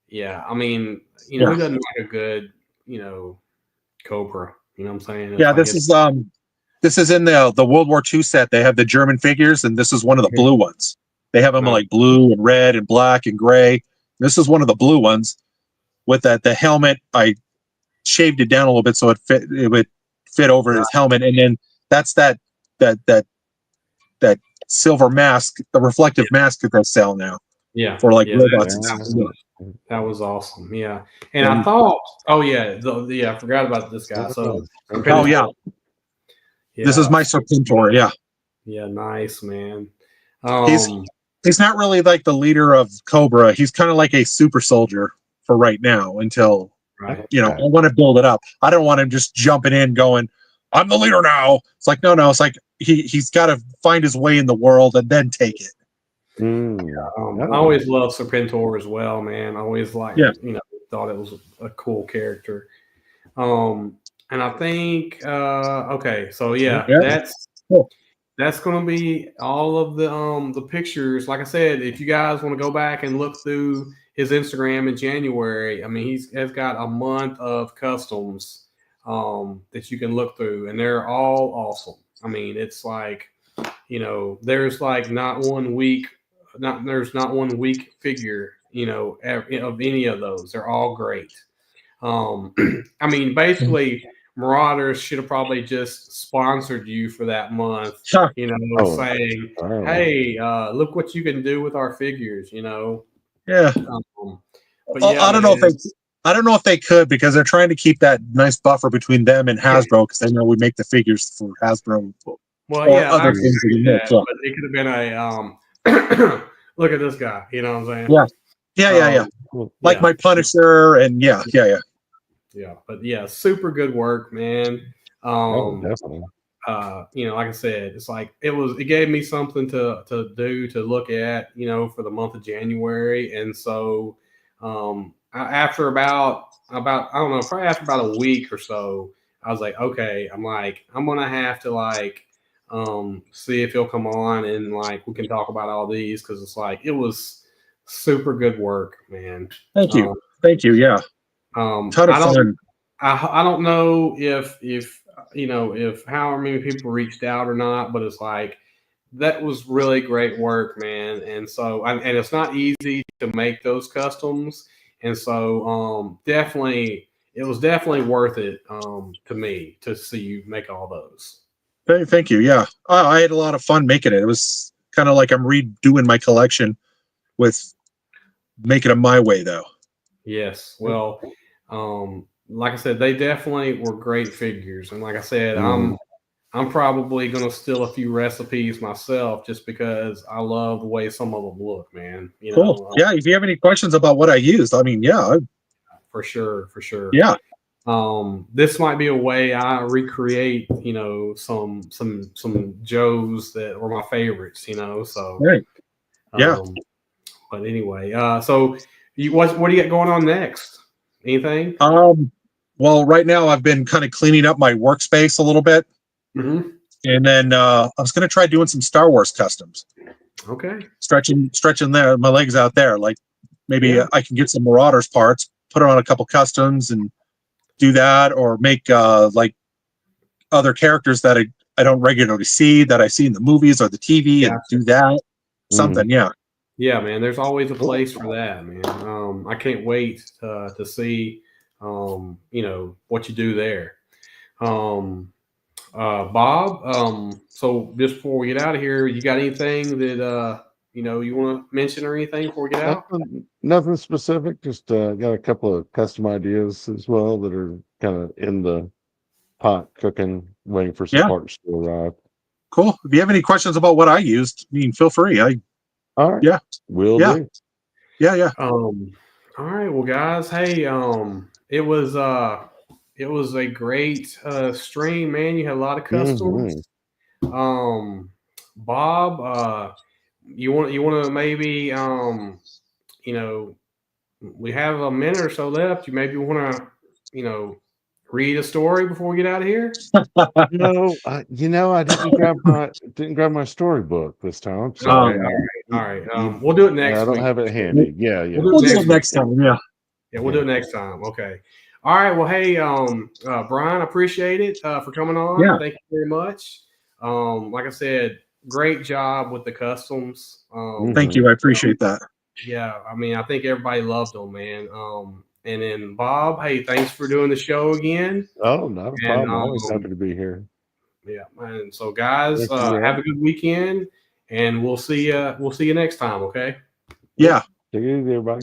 Yeah, I mean, who doesn't like a good, Cobra? You know what I'm saying? It's Yeah, like this is in the World War II set. They have the German figures, and this is one of the blue ones. They have them in Nice. like blue and red and black and gray. This is one of the blue ones with the helmet. I shaved it down a little bit so it would fit over his helmet, and then that's that silver mask, the reflective mask that they sell now yeah, for like yeah, robots and stuff. that was awesome. Yeah, and I thought, oh yeah, I forgot about this guy. So, Oh yeah, this is my Serpentor. Yeah, yeah, nice man. He's not really like the leader of Cobra. He's kind of like a super soldier for right now until Right. I want to build it up. I don't want him just jumping in going, I'm the leader now. It's like, no. It's like he's got to find his way in the world and then take it. I always loved Serpentor as well, man. I always liked, thought it was a cool character. And I think, okay, so that's cool. That's going to be all of the pictures. Like I said, if you guys want to go back and look through his Instagram in January, I mean, has got a month of customs that you can look through, and they're all awesome. I mean, it's like, there's like there's not one weak figure, of any of those. They're all great. I mean, basically, Marauders should have probably just sponsored you for that month, saying, "Hey, look what you can do with our figures," Yeah. But yeah, I don't know if they could because they're trying to keep that nice buffer between them and Hasbro because they know we make the figures for Hasbro. Well, yeah, other things but it could have been a look at this guy. You know what I'm saying? Yeah. Like my Punisher and yeah. Yeah, but yeah, super good work, man. Definitely. Like I said, it's like it gave me something to do, to look at, for the month of January. And so after about I don't know, probably after about a week or so, I was like, okay, I'm gonna have to see if he'll come on and we can talk about all these, because it's like it was super good work, man. Thank you. Yeah. Ton of fun. I don't know if however many people reached out or not, but it's like that was really great work, man. And so and it's not easy to make those customs, and so it was definitely worth it to me to see you make all those. Thank you. Yeah, I had a lot of fun making it. It was kind of like I'm redoing my collection with making them my way, though. Yes. Well, like I said, they definitely were great figures, and like I said, I'm probably gonna steal a few recipes myself just because I love the way some of them look, man. Cool. Yeah. If you have any questions about what I used, I mean, yeah. For sure. Yeah. This might be a way I recreate, some Joes that were my favorites, so right. Yeah. But anyway, so what do you got going on next? Anything? Well, right now I've been kind of cleaning up my workspace a little bit, Mm-hmm. and then I was going to try doing some Star Wars customs. Okay. Stretching my legs out there. Like maybe I can get some Marauders parts, put it on a couple customs, and do that, or make like other characters that I don't regularly see that I see in the movies or the TV, and do that. Something, yeah. Yeah, man. There's always a place for that, man. I can't wait to see, what you do there. Bob. So just before we get out of here, you got anything that you want to mention or anything before we get out? Nothing specific. Just got a couple of custom ideas as well that are kind of in the pot cooking, waiting for some parts to arrive. Cool. If you have any questions about what I used, feel free. All right. Yeah. Will do. Yeah. All right. Well, guys, hey, it was a great stream, man. You had a lot of customs. Bob, you want to maybe we have a minute or so left. You maybe want to read a story before we get out of here? No, I didn't grab my storybook this time. So all right. We'll do it next week. I don't have it handy. Yeah. We'll do it next time. Yeah. Yeah, we'll do it next time. Okay. All right. Well, hey, Brian, I appreciate it for coming on. Yeah. Thank you very much. Like I said, great job with the customs. Thank you. I appreciate that. Yeah, I mean, I think everybody loved them, man. And then Bob, hey, thanks for doing the show again. Oh, not a problem. Always happy to be here. Yeah, and so guys, have a good weekend, and we'll see you next time. Okay. Yeah. Take it easy, everybody.